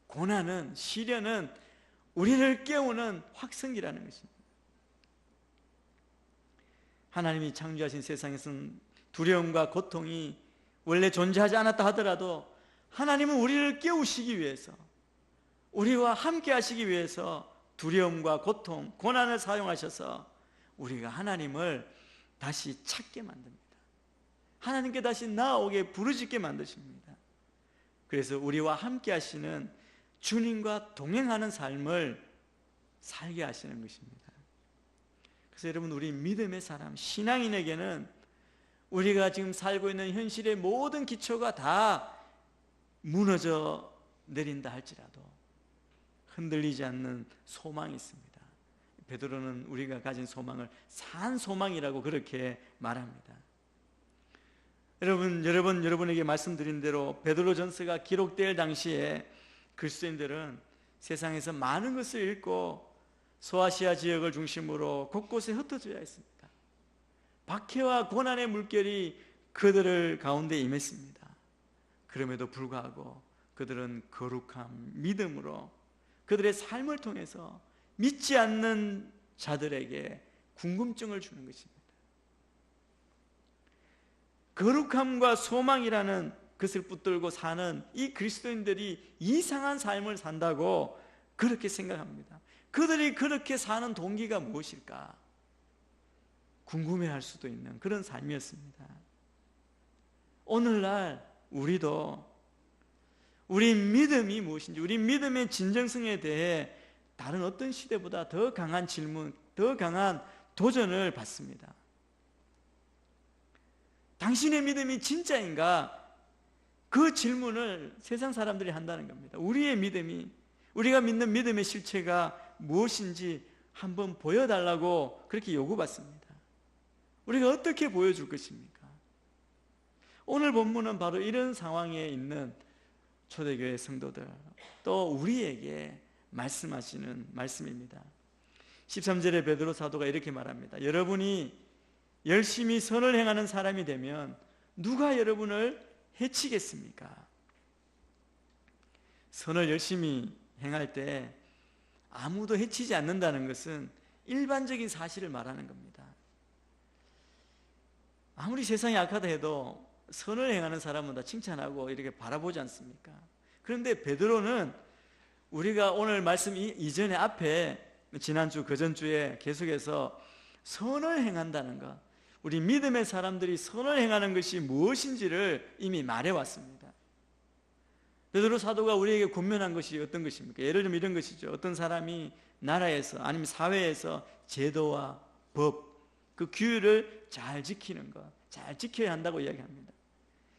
고난은, 시련은 우리를 깨우는 확성기라는 것입니다. 하나님이 창조하신 세상에서는 두려움과 고통이 원래 존재하지 않았다 하더라도 하나님은 우리를 깨우시기 위해서, 우리와 함께 하시기 위해서 두려움과 고통, 고난을 사용하셔서 우리가 하나님을 다시 찾게 만듭니다. 하나님께 다시 나아오게 부르짖게 만드십니다. 그래서 우리와 함께 하시는 주님과 동행하는 삶을 살게 하시는 것입니다. 그래서 여러분, 우리 믿음의 사람, 신앙인에게는 우리가 지금 살고 있는 현실의 모든 기초가 다 무너져 내린다 할지라도 흔들리지 않는 소망이 있습니다. 베드로는 우리가 가진 소망을 산 소망이라고 그렇게 말합니다. 여러분에게 말씀드린 대로 베드로전서가 기록될 당시에 그리스도인들은 세상에서 많은 것을 잃고 소아시아 지역을 중심으로 곳곳에 흩어져야 했습니다. 박해와 고난의 물결이 그들을 가운데 임했습니다. 그럼에도 불구하고 그들은 거룩함, 믿음으로 그들의 삶을 통해서 믿지 않는 자들에게 궁금증을 주는 것입니다. 거룩함과 소망이라는 것을 붙들고 사는 이 그리스도인들이 이상한 삶을 산다고 그렇게 생각합니다. 그들이 그렇게 사는 동기가 무엇일까? 궁금해할 수도 있는 그런 삶이었습니다. 오늘날 우리도 우리 믿음이 무엇인지, 우리 믿음의 진정성에 대해 다른 어떤 시대보다 더 강한 질문, 더 강한 도전을 받습니다. 당신의 믿음이 진짜인가? 그 질문을 세상 사람들이 한다는 겁니다. 우리의 믿음이, 우리가 믿는 믿음의 실체가 무엇인지 한번 보여달라고 그렇게 요구받습니다. 우리가 어떻게 보여줄 것입니까? 오늘 본문은 바로 이런 상황에 있는 초대교회 성도들, 또 우리에게 말씀하시는 말씀입니다. 13절에 베드로 사도가 이렇게 말합니다. 여러분이 열심히 선을 행하는 사람이 되면 누가 여러분을 해치겠습니까? 선을 열심히 행할 때 아무도 해치지 않는다는 것은 일반적인 사실을 말하는 겁니다. 아무리 세상이 악하다 해도 선을 행하는 사람은 다 칭찬하고 이렇게 바라보지 않습니까? 그런데 베드로는 우리가 오늘 말씀 이전에 앞에 지난주 그전주에 계속해서 선을 행한다는 것, 우리 믿음의 사람들이 선을 행하는 것이 무엇인지를 이미 말해왔습니다. 베드로 사도가 우리에게 권면한 것이 어떤 것입니까? 예를 들면 이런 것이죠. 어떤 사람이 나라에서 아니면 사회에서 제도와 법, 그 규율을 잘 지키는 것, 잘 지켜야 한다고 이야기합니다.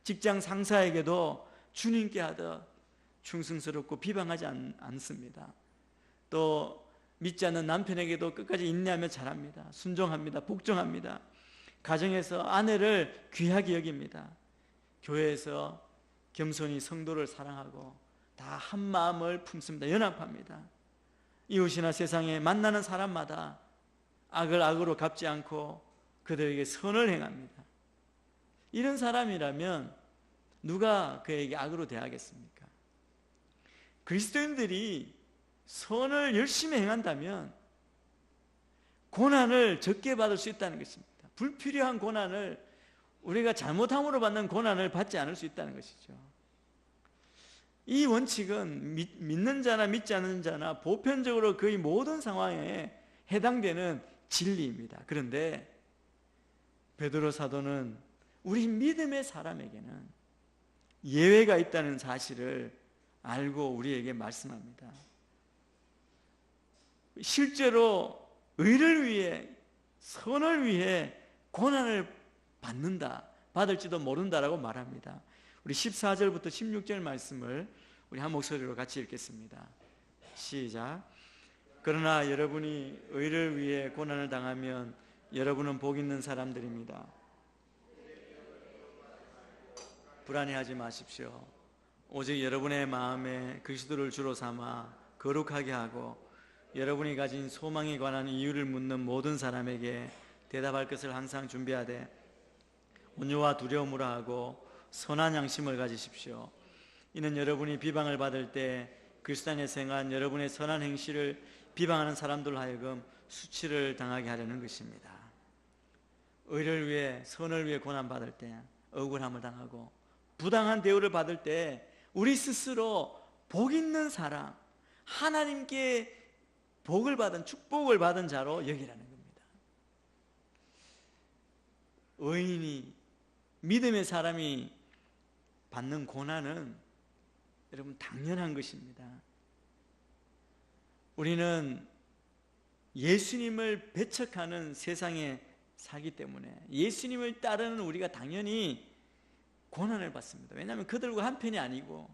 직장 상사에게도 주님께 하듯 충성스럽고 비방하지 않습니다. 또 믿지 않는 남편에게도 끝까지 인내하며 잘합니다. 순종합니다. 복종합니다. 가정에서 아내를 귀하게 여깁니다. 교회에서 겸손히 성도를 사랑하고 다 한 마음을 품습니다. 연합합니다. 이웃이나 세상에 만나는 사람마다 악을 악으로 갚지 않고 그들에게 선을 행합니다. 이런 사람이라면 누가 그에게 악으로 대하겠습니까? 그리스도인들이 선을 열심히 행한다면 고난을 적게 받을 수 있다는 것입니다. 불필요한 고난을, 우리가 잘못함으로 받는 고난을 받지 않을 수 있다는 것이죠. 이 원칙은 믿는 자나 믿지 않는 자나 보편적으로 거의 모든 상황에 해당되는 진리입니다. 그런데 베드로 사도는 우리 믿음의 사람에게는 예외가 있다는 사실을 알고 우리에게 말씀합니다. 실제로 의를 위해, 선을 위해 고난을 받을지도 모른다라고 말합니다. 우리 14절부터 16절 말씀을 우리 한 목소리로 같이 읽겠습니다. 시작. 그러나 여러분이 의를 위해 고난을 당하면 여러분은 복 있는 사람들입니다. 불안해하지 마십시오. 오직 여러분의 마음에 그리스도를 주로 삼아 거룩하게 하고 여러분이 가진 소망에 관한 이유를 묻는 모든 사람에게 대답할 것을 항상 준비하되 온유와 두려움으로 하고 선한 양심을 가지십시오. 이는 여러분이 비방을 받을 때 그리스도 안에서 행한 여러분의 선한 행실을 비방하는 사람들 하여금 수치를 당하게 하려는 것입니다. 의를 위해, 선을 위해 고난받을 때 억울함을 당하고 부당한 대우를 받을 때 우리 스스로 복 있는 사람, 하나님께 복을 받은, 축복을 받은 자로 여기라는 겁니다. 의인이, 믿음의 사람이 받는 고난은 여러분 당연한 것입니다. 우리는 예수님을 배척하는 세상에 살기 때문에 예수님을 따르는 우리가 당연히 고난을 받습니다. 왜냐하면 그들과 한편이 아니고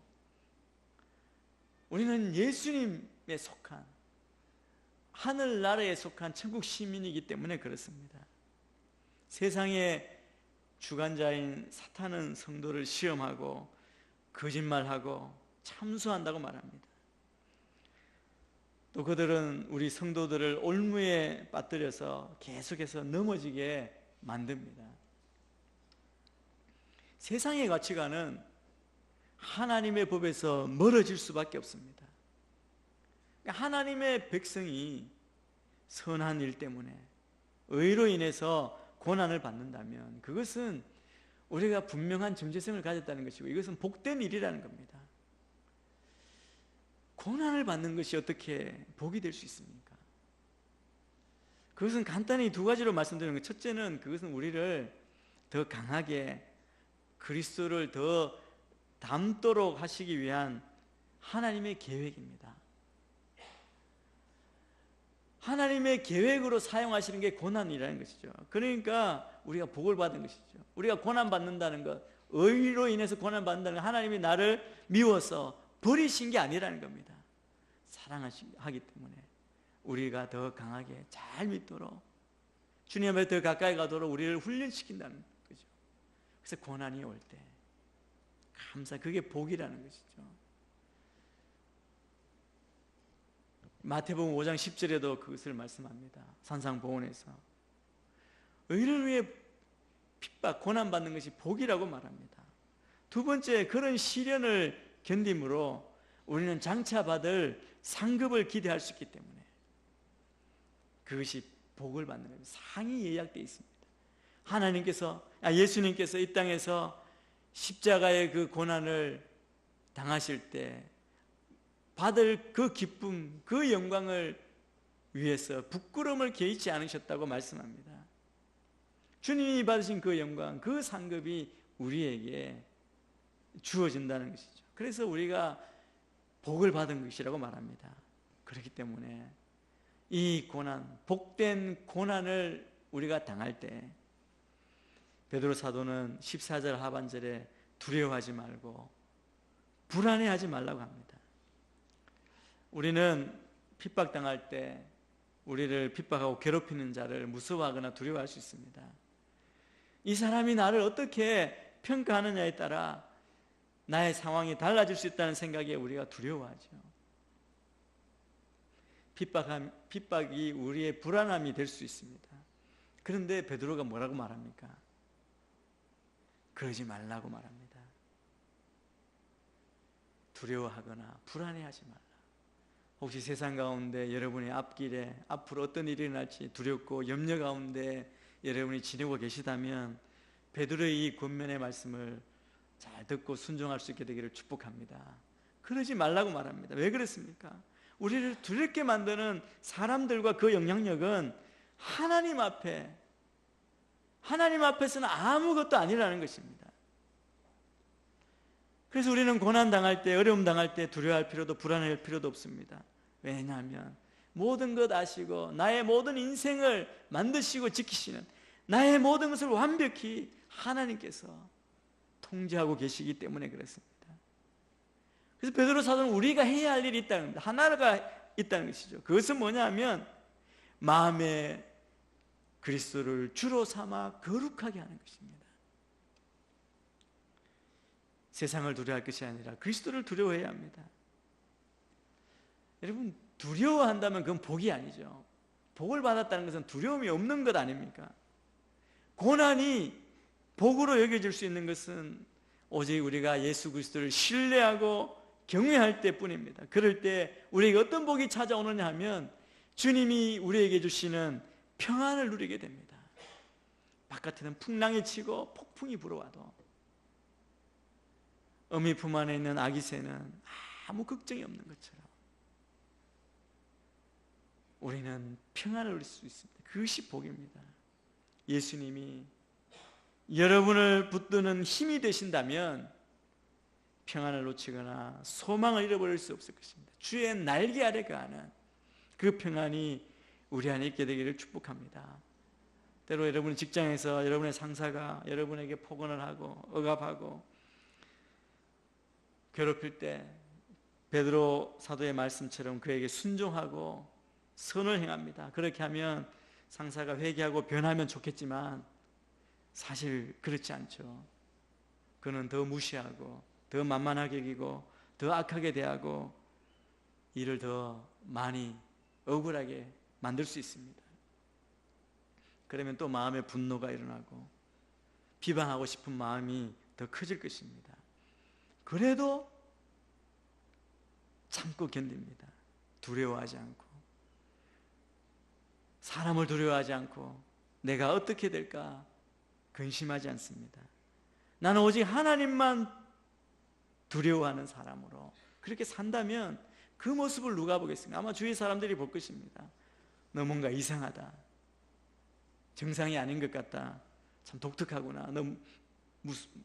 우리는 예수님에 속한, 하늘나라에 속한 천국 시민이기 때문에 그렇습니다. 세상의 주관자인 사탄은 성도를 시험하고 거짓말하고 참수한다고 말합니다. 또 그들은 우리 성도들을 올무에 빠뜨려서 계속해서 넘어지게 만듭니다. 세상의 가치관은 하나님의 법에서 멀어질 수밖에 없습니다. 하나님의 백성이 선한 일 때문에 의로 인해서 고난을 받는다면 그것은 우리가 분명한 정체성을 가졌다는 것이고 이것은 복된 일이라는 겁니다. 고난을 받는 것이 어떻게 복이 될 수 있습니까? 그것은 간단히 두 가지로 말씀드리는 것. 첫째는 그것은 우리를 더 강하게 그리스도를 더 담도록 하시기 위한 하나님의 계획입니다. 하나님의 계획으로 사용하시는 게 고난이라는 것이죠. 그러니까 우리가 복을 받은 것이죠. 우리가 고난받는다는 것, 의로 인해서 고난받는다는 것, 하나님이 나를 미워서 버리신 게 아니라는 겁니다. 사랑하기 때문에 우리가 더 강하게 잘 믿도록, 주님 앞에 더 가까이 가도록 우리를 훈련시킨다는 거죠. 그래서 고난이 올 때 그게 복이라는 것이죠. 마태복음 5장 10절에도 그것을 말씀합니다. 산상보훈에서 의를 위해 핍박, 고난받는 것이 복이라고 말합니다. 두 번째, 그런 시련을 견딤으로 우리는 장차 받을 상급을 기대할 수 있기 때문에 그것이 복을 받는 겁니다. 상이 예약되어 있습니다. 예수님께서 이 땅에서 십자가의 그 고난을 당하실 때 받을 그 기쁨, 그 영광을 위해서 부끄러움을 개의치 않으셨다고 말씀합니다. 주님이 받으신 그 영광, 그 상급이 우리에게 주어진다는 것이죠. 그래서 우리가 복을 받은 것이라고 말합니다. 그렇기 때문에 이 고난, 복된 고난을 우리가 당할 때 베드로 사도는 14절 하반절에 두려워하지 말고 불안해하지 말라고 합니다. 우리는 핍박당할 때 우리를 핍박하고 괴롭히는 자를 무서워하거나 두려워할 수 있습니다. 이 사람이 나를 어떻게 평가하느냐에 따라 나의 상황이 달라질 수 있다는 생각에 우리가 두려워하죠. 핍박이 우리의 불안함이 될 수 있습니다. 그런데 베드로가 뭐라고 말합니까? 그러지 말라고 말합니다. 두려워하거나 불안해하지 말라. 혹시 세상 가운데 여러분의 앞길에 앞으로 어떤 일이 일어날지 두렵고 염려 가운데 여러분이 지내고 계시다면 베드로의 이 권면의 말씀을 잘 듣고 순종할 수 있게 되기를 축복합니다. 그러지 말라고 말합니다. 왜 그렇습니까? 우리를 두렵게 만드는 사람들과 그 영향력은 하나님 앞에서는 아무것도 아니라는 것입니다. 그래서 우리는 고난 당할 때, 어려움 당할 때 두려워할 필요도 불안할 필요도 없습니다. 왜냐하면 모든 것 아시고 나의 모든 인생을 만드시고 지키시는, 나의 모든 것을 완벽히 하나님께서 통제하고 계시기 때문에 그렇습니다. 그래서 베드로 사도는 우리가 해야 할 일이 있다는 겁니다. 하나가 있다는 것이죠. 그것은 뭐냐면 마음에 그리스도를 주로 삼아 거룩하게 하는 것입니다. 세상을 두려워할 것이 아니라 그리스도를 두려워해야 합니다. 여러분, 두려워한다면 그건 복이 아니죠. 복을 받았다는 것은 두려움이 없는 것 아닙니까? 고난이 복으로 여겨질 수 있는 것은 오직 우리가 예수 그리스도를 신뢰하고 경외할 때뿐입니다. 그럴 때 우리에게 어떤 복이 찾아오느냐 하면 주님이 우리에게 주시는 평안을 누리게 됩니다. 바깥에는 풍랑이 치고 폭풍이 불어와도 어미 품 안에 있는 아기 새는 아무 걱정이 없는 것처럼 우리는 평안을 누릴 수 있습니다. 그것이 복입니다. 예수님이 여러분을 붙드는 힘이 되신다면 평안을 놓치거나 소망을 잃어버릴 수 없을 것입니다. 주의 날개 아래 거하는 그 평안이 우리 안에 있게 되기를 축복합니다. 때로 여러분 직장에서 여러분의 상사가 여러분에게 폭언을 하고 억압하고 괴롭힐 때 베드로 사도의 말씀처럼 그에게 순종하고 선을 행합니다. 그렇게 하면 상사가 회개하고 변하면 좋겠지만 사실 그렇지 않죠. 그는 더 무시하고 더 만만하게 여기고 더 악하게 대하고 이를 더 많이 억울하게 만들 수 있습니다. 그러면 또 마음에 분노가 일어나고 비방하고 싶은 마음이 더 커질 것입니다. 그래도 참고 견딥니다. 두려워하지 않고 사람을 두려워하지 않고 내가 어떻게 될까 근심하지 않습니다. 나는 오직 하나님만 두려워하는 사람으로 그렇게 산다면 그 모습을 누가 보겠습니까? 아마 주위 사람들이 볼 것입니다. 너 뭔가 이상하다. 정상이 아닌 것 같다. 참 독특하구나. 너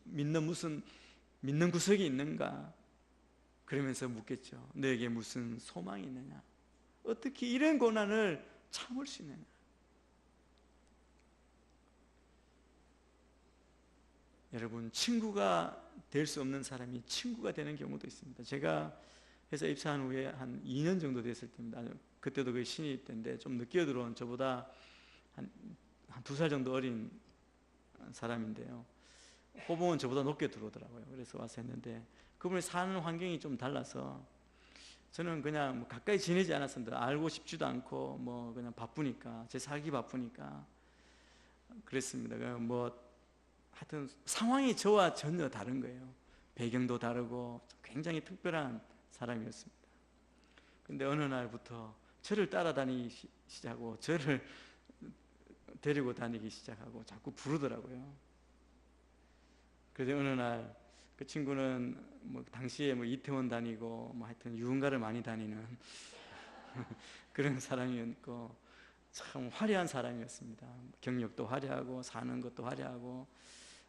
믿는 무슨 믿는 구석이 있는가? 그러면서 묻겠죠. 너에게 무슨 소망이 있느냐? 어떻게 이런 고난을 참을 수 있느냐? 여러분, 친구가 될 수 없는 사람이 친구가 되는 경우도 있습니다. 제가 회사 입사한 후에 한 2년 정도 됐을 때입니다. 그때도 거의 신입 때인데 좀 늦게 들어온 저보다 한 2살 정도 어린 사람인데요. 호봉은 저보다 높게 들어오더라고요. 그래서 와서 했는데 그분이 사는 환경이 좀 달라서 저는 그냥 뭐 가까이 지내지 않았습니다. 알고 싶지도 않고 뭐 그냥 바쁘니까, 제 살기 바쁘니까 그랬습니다. 뭐 하여튼 상황이 저와 전혀 다른 거예요. 배경도 다르고 굉장히 특별한 사람이었습니다. 근데 어느 날부터 저를 따라다니기 시작하고 저를 데리고 다니기 시작하고 자꾸 부르더라고요. 그래서 어느 날 그 친구는 뭐 당시에 뭐 이태원 다니고 뭐 하여튼 유흥가를 많이 다니는 그런 사람이었고 참 화려한 사람이었습니다. 경력도 화려하고 사는 것도 화려하고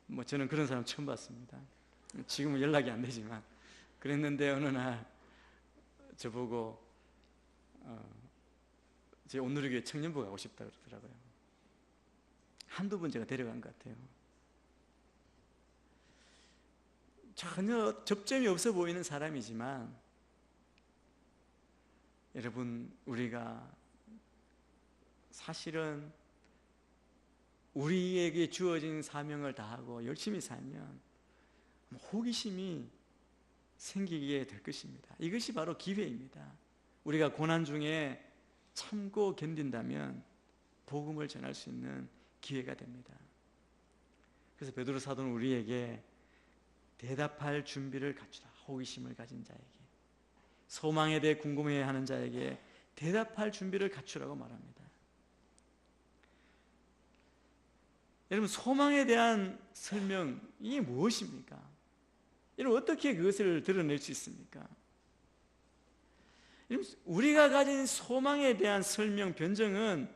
뭐 저는 그런 사람 처음 봤습니다. 지금은 연락이 안 되지만 그랬는데 어느 날 저보고 제 온누리교회 청년부 가고 싶다 그러더라고요. 한두 번 제가 데려간 것 같아요. 전혀 접점이 없어 보이는 사람이지만 여러분, 우리가 사실은 우리에게 주어진 사명을 다하고 열심히 살면 호기심이 생기게 될 것입니다. 이것이 바로 기회입니다. 우리가 고난 중에 참고 견딘다면 복음을 전할 수 있는 기회가 됩니다. 그래서 베드로 사도는 우리에게 대답할 준비를 갖추라. 호기심을 가진 자에게, 소망에 대해 궁금해하는 자에게 대답할 준비를 갖추라고 말합니다. 여러분, 소망에 대한 설명, 이게 무엇입니까? 여러분, 어떻게 그것을 드러낼 수 있습니까? 여러분, 우리가 가진 소망에 대한 설명, 변증은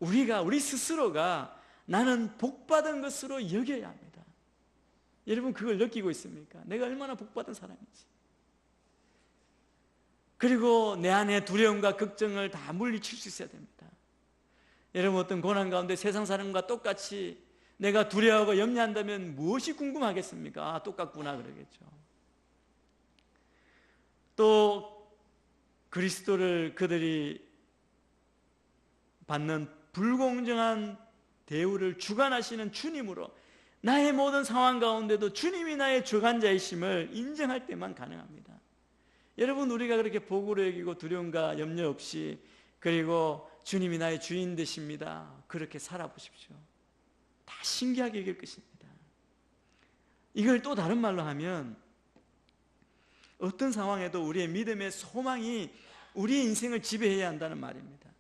우리 스스로가 나는 복받은 것으로 여겨야 합니다. 여러분, 그걸 느끼고 있습니까? 내가 얼마나 복받은 사람인지. 그리고 내 안에 두려움과 걱정을 다 물리칠 수 있어야 됩니다. 여러분, 어떤 고난 가운데 세상 사람과 똑같이 내가 두려워하고 염려한다면 무엇이 궁금하겠습니까? 아, 똑같구나 그러겠죠. 또 그리스도를 그들이 받는 불공정한 대우를 주관하시는 주님으로 나의 모든 상황 가운데도 주님이 나의 주관자이심을 인정할 때만 가능합니다. 여러분, 우리가 그렇게 복으로 여기고 두려움과 염려 없이, 그리고 주님이 나의 주인 되십니다, 그렇게 살아보십시오. 다 신기하게 여길 것입니다. 이걸 또 다른 말로 하면 어떤 상황에도 우리의 믿음의 소망이 우리의 인생을 지배해야 한다는 말입니다.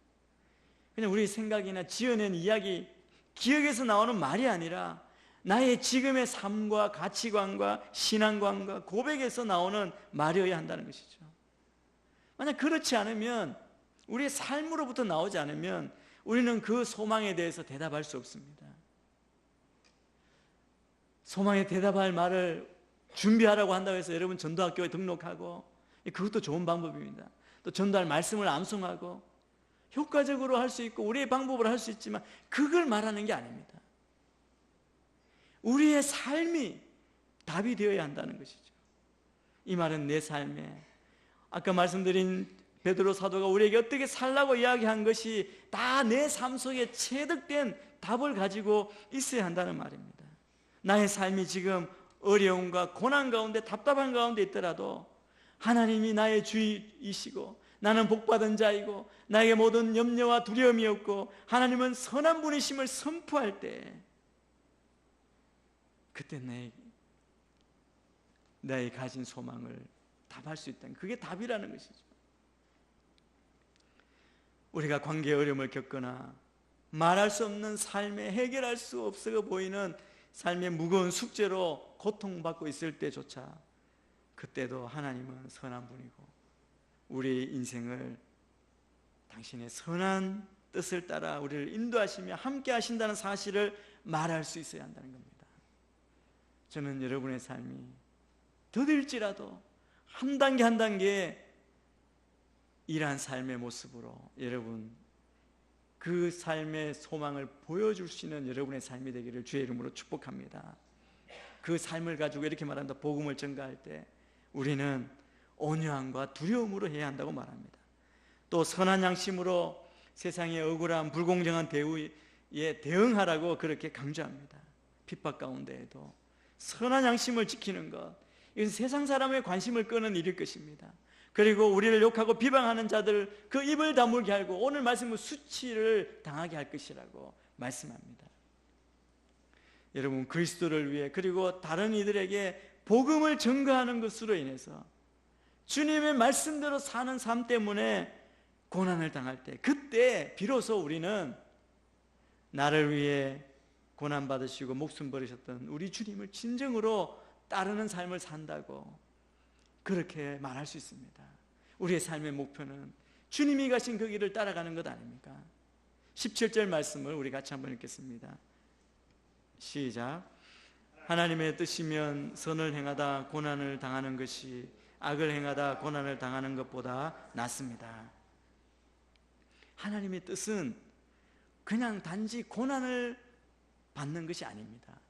그냥 우리 생각이나 지어낸 이야기, 기억에서 나오는 말이 아니라 나의 지금의 삶과 가치관과 신앙관과 고백에서 나오는 말이어야 한다는 것이죠. 만약 그렇지 않으면, 우리의 삶으로부터 나오지 않으면 우리는 그 소망에 대해서 대답할 수 없습니다. 소망에 대답할 말을 준비하라고 한다고 해서 여러분 전도학교에 등록하고, 그것도 좋은 방법입니다. 또 전도할 말씀을 암송하고 효과적으로 할 수 있고 우리의 방법으로 할 수 있지만 그걸 말하는 게 아닙니다. 우리의 삶이 답이 되어야 한다는 것이죠. 이 말은 내 삶에, 아까 말씀드린 베드로 사도가 우리에게 어떻게 살라고 이야기한 것이 다 내 삶 속에 체득된 답을 가지고 있어야 한다는 말입니다. 나의 삶이 지금 어려움과 고난 가운데, 답답한 가운데 있더라도 하나님이 나의 주이시고 나는 복받은 자이고 나에게 모든 염려와 두려움이 없고 하나님은 선한 분이심을 선포할 때, 그때 나의 가진 소망을 답할 수 있다는, 그게 답이라는 것이죠. 우리가 관계의 어려움을 겪거나 말할 수 없는 삶에 해결할 수 없어 보이는 삶의 무거운 숙제로 고통받고 있을 때조차, 그때도 하나님은 선한 분이고 우리의 인생을 당신의 선한 뜻을 따라 우리를 인도하시며 함께 하신다는 사실을 말할 수 있어야 한다는 겁니다. 저는 여러분의 삶이 더딜지라도 한 단계 한 단계 이러한 삶의 모습으로 여러분 그 삶의 소망을 보여줄 수 있는 여러분의 삶이 되기를 주의 이름으로 축복합니다. 그 삶을 가지고 이렇게 말한다. 복음을 전가할 때 우리는 온유함과 두려움으로 해야 한다고 말합니다. 또 선한 양심으로 세상의 억울한 불공정한 대우에 대응하라고 그렇게 강조합니다. 핍박 가운데에도 선한 양심을 지키는 것, 이것은 세상 사람의 관심을 끄는 일일 것입니다. 그리고 우리를 욕하고 비방하는 자들 그 입을 다물게 하고 오늘 말씀은 수치를 당하게 할 것이라고 말씀합니다. 여러분 그리스도를 위해 그리고 다른 이들에게 복음을 전가하는 것으로 인해서 주님의 말씀대로 사는 삶 때문에 고난을 당할 때 그때 비로소 우리는 나를 위해 고난받으시고 목숨 버리셨던 우리 주님을 진정으로 따르는 삶을 산다고 그렇게 말할 수 있습니다. 우리의 삶의 목표는 주님이 가신 그 길을 따라가는 것 아닙니까? 17절 말씀을 우리 같이 한번 읽겠습니다. 시작. 하나님의 뜻이면 선을 행하다 고난을 당하는 것이 악을 행하다 고난을 당하는 것보다 낫습니다. 하나님의 뜻은 그냥 단지 고난을 받는 것이 아닙니다.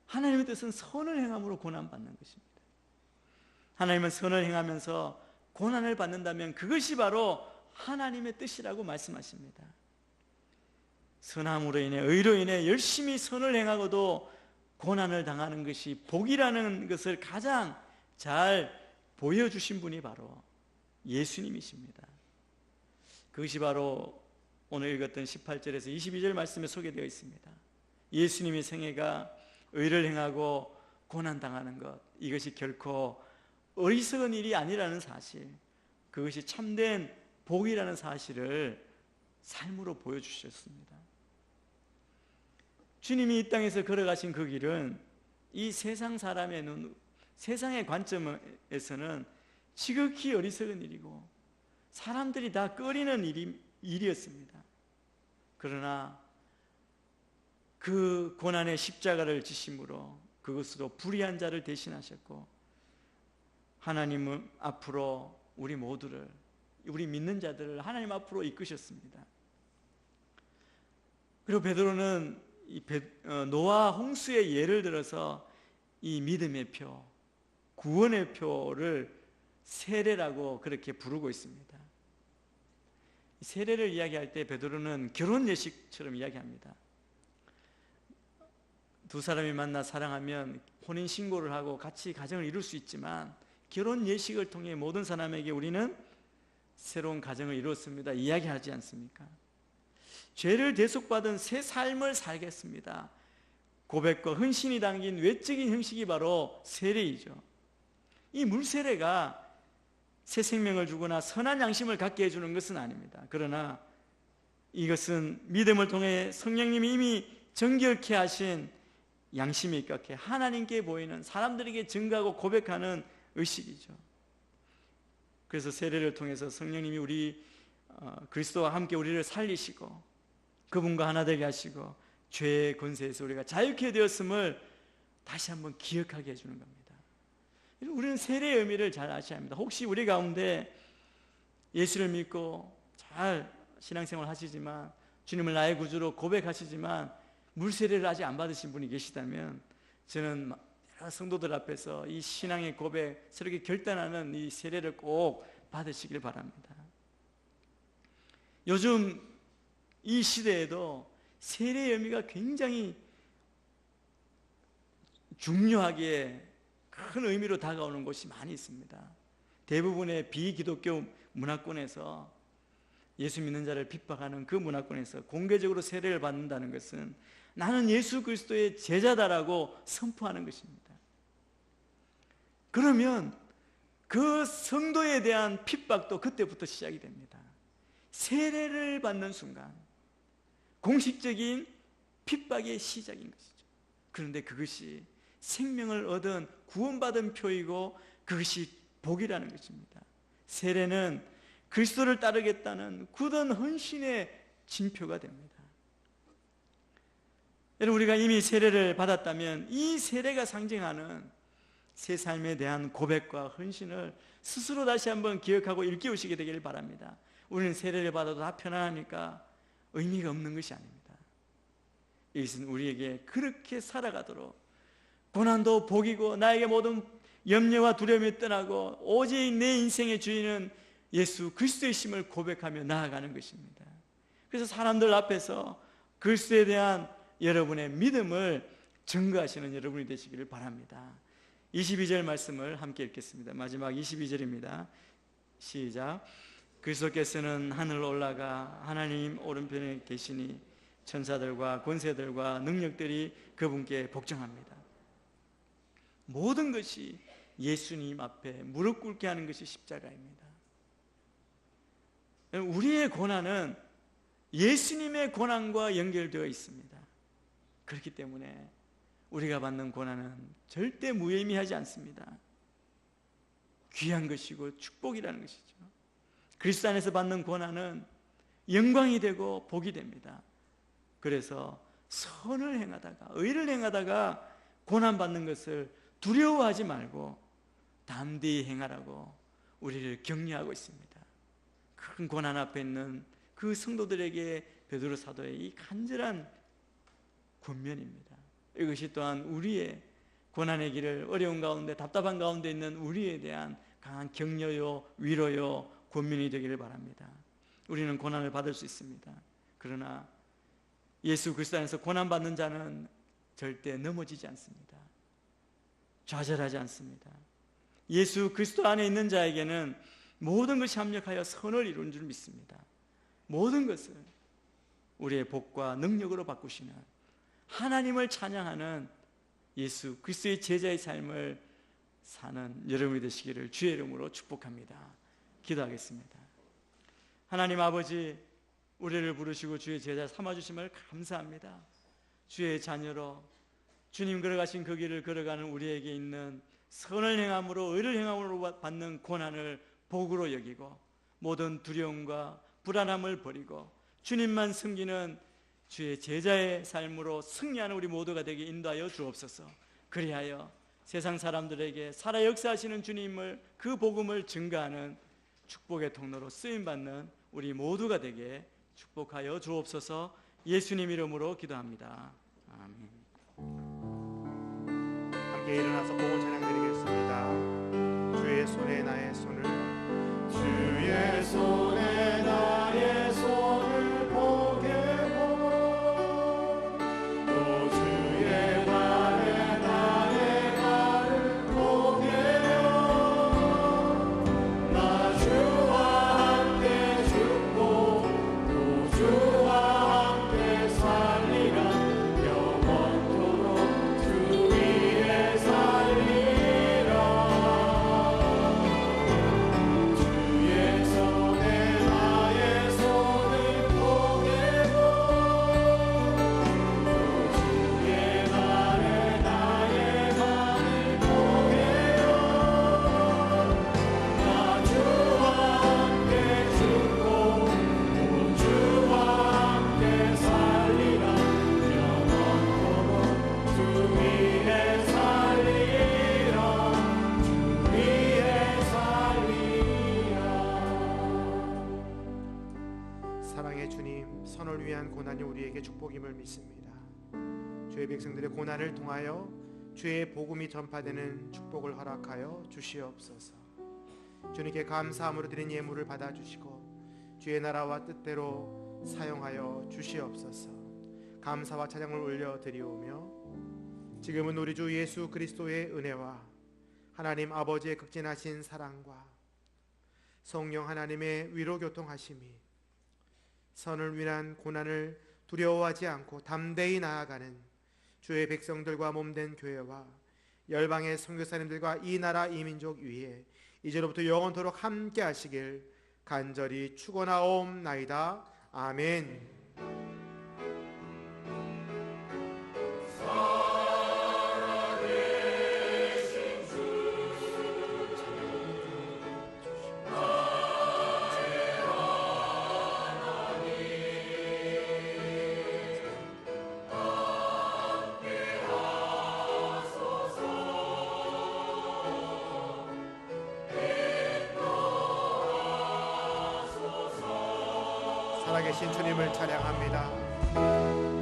하나님의 뜻은 선을 행함으로 고난받는 것입니다. 하나님은 선을 행하면서 고난을 받는다면 그것이 바로 하나님의 뜻이라고 말씀하십니다. 선함으로 인해 의로 인해 열심히 선을 행하고도 고난을 당하는 것이 복이라는 것을 가장 잘 보여주신 분이 바로 예수님이십니다. 그것이 바로 오늘 읽었던 18절에서 22절 말씀에 소개되어 있습니다. 예수님의 생애가 의를 행하고 고난당하는 것, 이것이 결코 어리석은 일이 아니라는 사실, 그것이 참된 복이라는 사실을 삶으로 보여주셨습니다. 주님이 이 땅에서 걸어가신 그 길은 이 세상 사람의 눈, 세상의 관점에서는 지극히 어리석은 일이고 사람들이 다 꺼리는 일이었습니다. 그러나 그 고난의 십자가를 지심으로 그것으로 불의한 자를 대신하셨고 하나님 앞으로 우리 모두를, 우리 믿는 자들을 하나님 앞으로 이끄셨습니다. 그리고 베드로는 노아 홍수의 예를 들어서 이 믿음의 표, 구원의 표를 세례라고 그렇게 부르고 있습니다. 세례를 이야기할 때 베드로는 결혼 예식처럼 이야기합니다. 두 사람이 만나 사랑하면 혼인 신고를 하고 같이 가정을 이룰 수 있지만 결혼 예식을 통해 모든 사람에게 우리는 새로운 가정을 이루었습니다 이야기하지 않습니까? 죄를 대속받은 새 삶을 살겠습니다. 고백과 헌신이 담긴 외적인 형식이 바로 세례이죠. 이 물세례가 새 생명을 주거나 선한 양심을 갖게 해주는 것은 아닙니다. 그러나 이것은 믿음을 통해 성령님이 이미 정결케 하신 양심에 입각해 하나님께 보이는, 사람들에게 증거하고 고백하는 의식이죠. 그래서 세례를 통해서 성령님이 우리 그리스도와 함께 우리를 살리시고 그분과 하나 되게 하시고 죄의 권세에서 우리가 자유케 되었음을 다시 한번 기억하게 해주는 겁니다. 우리는 세례의 의미를 잘 아셔야 합니다. 혹시 우리 가운데 예수를 믿고 잘 신앙생활 하시지만 주님을 나의 구주로 고백하시지만 물세례를 아직 안 받으신 분이 계시다면 저는 여러 성도들 앞에서 이 신앙의 고백, 새롭게 결단하는 이 세례를 꼭 받으시길 바랍니다. 요즘 이 시대에도 세례의 의미가 굉장히 중요하게 큰 의미로 다가오는 곳이 많이 있습니다. 대부분의 비기독교 문화권에서 예수 믿는 자를 핍박하는 그 문화권에서 공개적으로 세례를 받는다는 것은 나는 예수 그리스도의 제자다라고 선포하는 것입니다. 그러면 그 성도에 대한 핍박도 그때부터 시작이 됩니다. 세례를 받는 순간 공식적인 핍박의 시작인 것이죠. 그런데 그것이 생명을 얻은 구원받은 표이고 그것이 복이라는 것입니다. 세례는 그리스도를 따르겠다는 굳은 헌신의 징표가 됩니다. 여러분, 우리가 이미 세례를 받았다면 이 세례가 상징하는 새 삶에 대한 고백과 헌신을 스스로 다시 한번 기억하고 일깨우시게 되기를 바랍니다. 우리는 세례를 받아도 다 편안하니까 의미가 없는 것이 아닙니다. 이것은 우리에게 그렇게 살아가도록 고난도 복이고 나에게 모든 염려와 두려움이 떠나고 오직 내 인생의 주인은 예수 그리스도의 심을 고백하며 나아가는 것입니다. 그래서 사람들 앞에서 그리스도에 대한 여러분의 믿음을 증거하시는 여러분이 되시기를 바랍니다. 22절 말씀을 함께 읽겠습니다. 마지막 22절입니다. 시작. 그리스도께서는 하늘로 올라가 하나님 오른편에 계시니 천사들과 권세들과 능력들이 그분께 복종합니다. 모든 것이 예수님 앞에 무릎 꿇게 하는 것이 십자가입니다. 우리의 고난은 예수님의 고난과 연결되어 있습니다. 그렇기 때문에 우리가 받는 고난은 절대 무의미하지 않습니다. 귀한 것이고 축복이라는 것이죠. 그리스도 안에서 받는 고난은 영광이 되고 복이 됩니다. 그래서 선을 행하다가 의를 행하다가 고난받는 것을 두려워하지 말고 담대히 행하라고 우리를 격려하고 있습니다. 큰 고난 앞에 있는 그 성도들에게 베드로 사도의 이 간절한 권면입니다. 이것이 또한 우리의 고난의 길을 어려운 가운데 답답한 가운데 있는 우리에 대한 강한 격려요 위로요 권면이 되기를 바랍니다. 우리는 고난을 받을 수 있습니다. 그러나 예수 그리스도 안에서 고난받는 자는 절대 넘어지지 않습니다. 좌절하지 않습니다. 예수 그리스도 안에 있는 자에게는 모든 것이 합력하여 선을 이루는 줄 믿습니다. 모든 것을 우리의 복과 능력으로 바꾸시는 하나님을 찬양하는 예수 그리스도의 제자의 삶을 사는 여러분이 되시기를 주의 이름으로 축복합니다. 기도하겠습니다. 하나님 아버지, 우리를 부르시고 주의 제자 삼아주심을 감사합니다. 주의 자녀로 주님 걸어가신 그 길을 걸어가는 우리에게 있는 선을 행함으로 의를 행함으로 받는 고난을 복으로 여기고 모든 두려움과 불안함을 버리고 주님만 섬기는 주의 제자의 삶으로 승리하는 우리 모두가 되게 인도하여 주옵소서. 그리하여 세상 사람들에게 살아 역사하시는 주님을 그 복음을 증거하는 축복의 통로로 쓰임받는 우리 모두가 되게 축복하여 주옵소서. 예수님 이름으로 기도합니다. 아멘. 함께 일어나서 복음 찬양 드리겠습니다. 주의 손에 나의 손을, 주의 손에 나의 손을 보게고 또 주의 발에 나의 발을 보게요. 나 주와 함께 죽고 또 주와 함께 살리라. 영원토록 주 위에 살리라. 주의 손에 나의 손을 보게고 또 주의 발에 나의 발을 보게요. 나 주와 함께 죽고 또 주와 함께 살리라. 영원토록 주 위에 살리라. 주 위에 살리라. 사랑의 주님, 선을 위한 고난이 우리에게 축복임을 믿습니다. 주의 백성들의 고난을 통하여 주의 복음이 전파되는 축복을 허락하여 주시옵소서. 주님께 감사함으로 드린 예물을 받아주시고 주의 나라와 뜻대로 사용하여 주시옵소서. 감사와 찬양을 올려드리오며 지금은 우리 주 예수 그리스도의 은혜와 하나님 아버지의 극진하신 사랑과 성령 하나님의 위로 교통하심이 선을 위한 고난을 두려워하지 않고 담대히 나아가는 주의 백성들과 몸된 교회와 열방의 선교사님들과 이 나라 이 민족 위에 이제로부터 영원토록 함께 하시길 간절히 축원하옵나이다. 아멘. 살아계신 주님을 찬양합니다.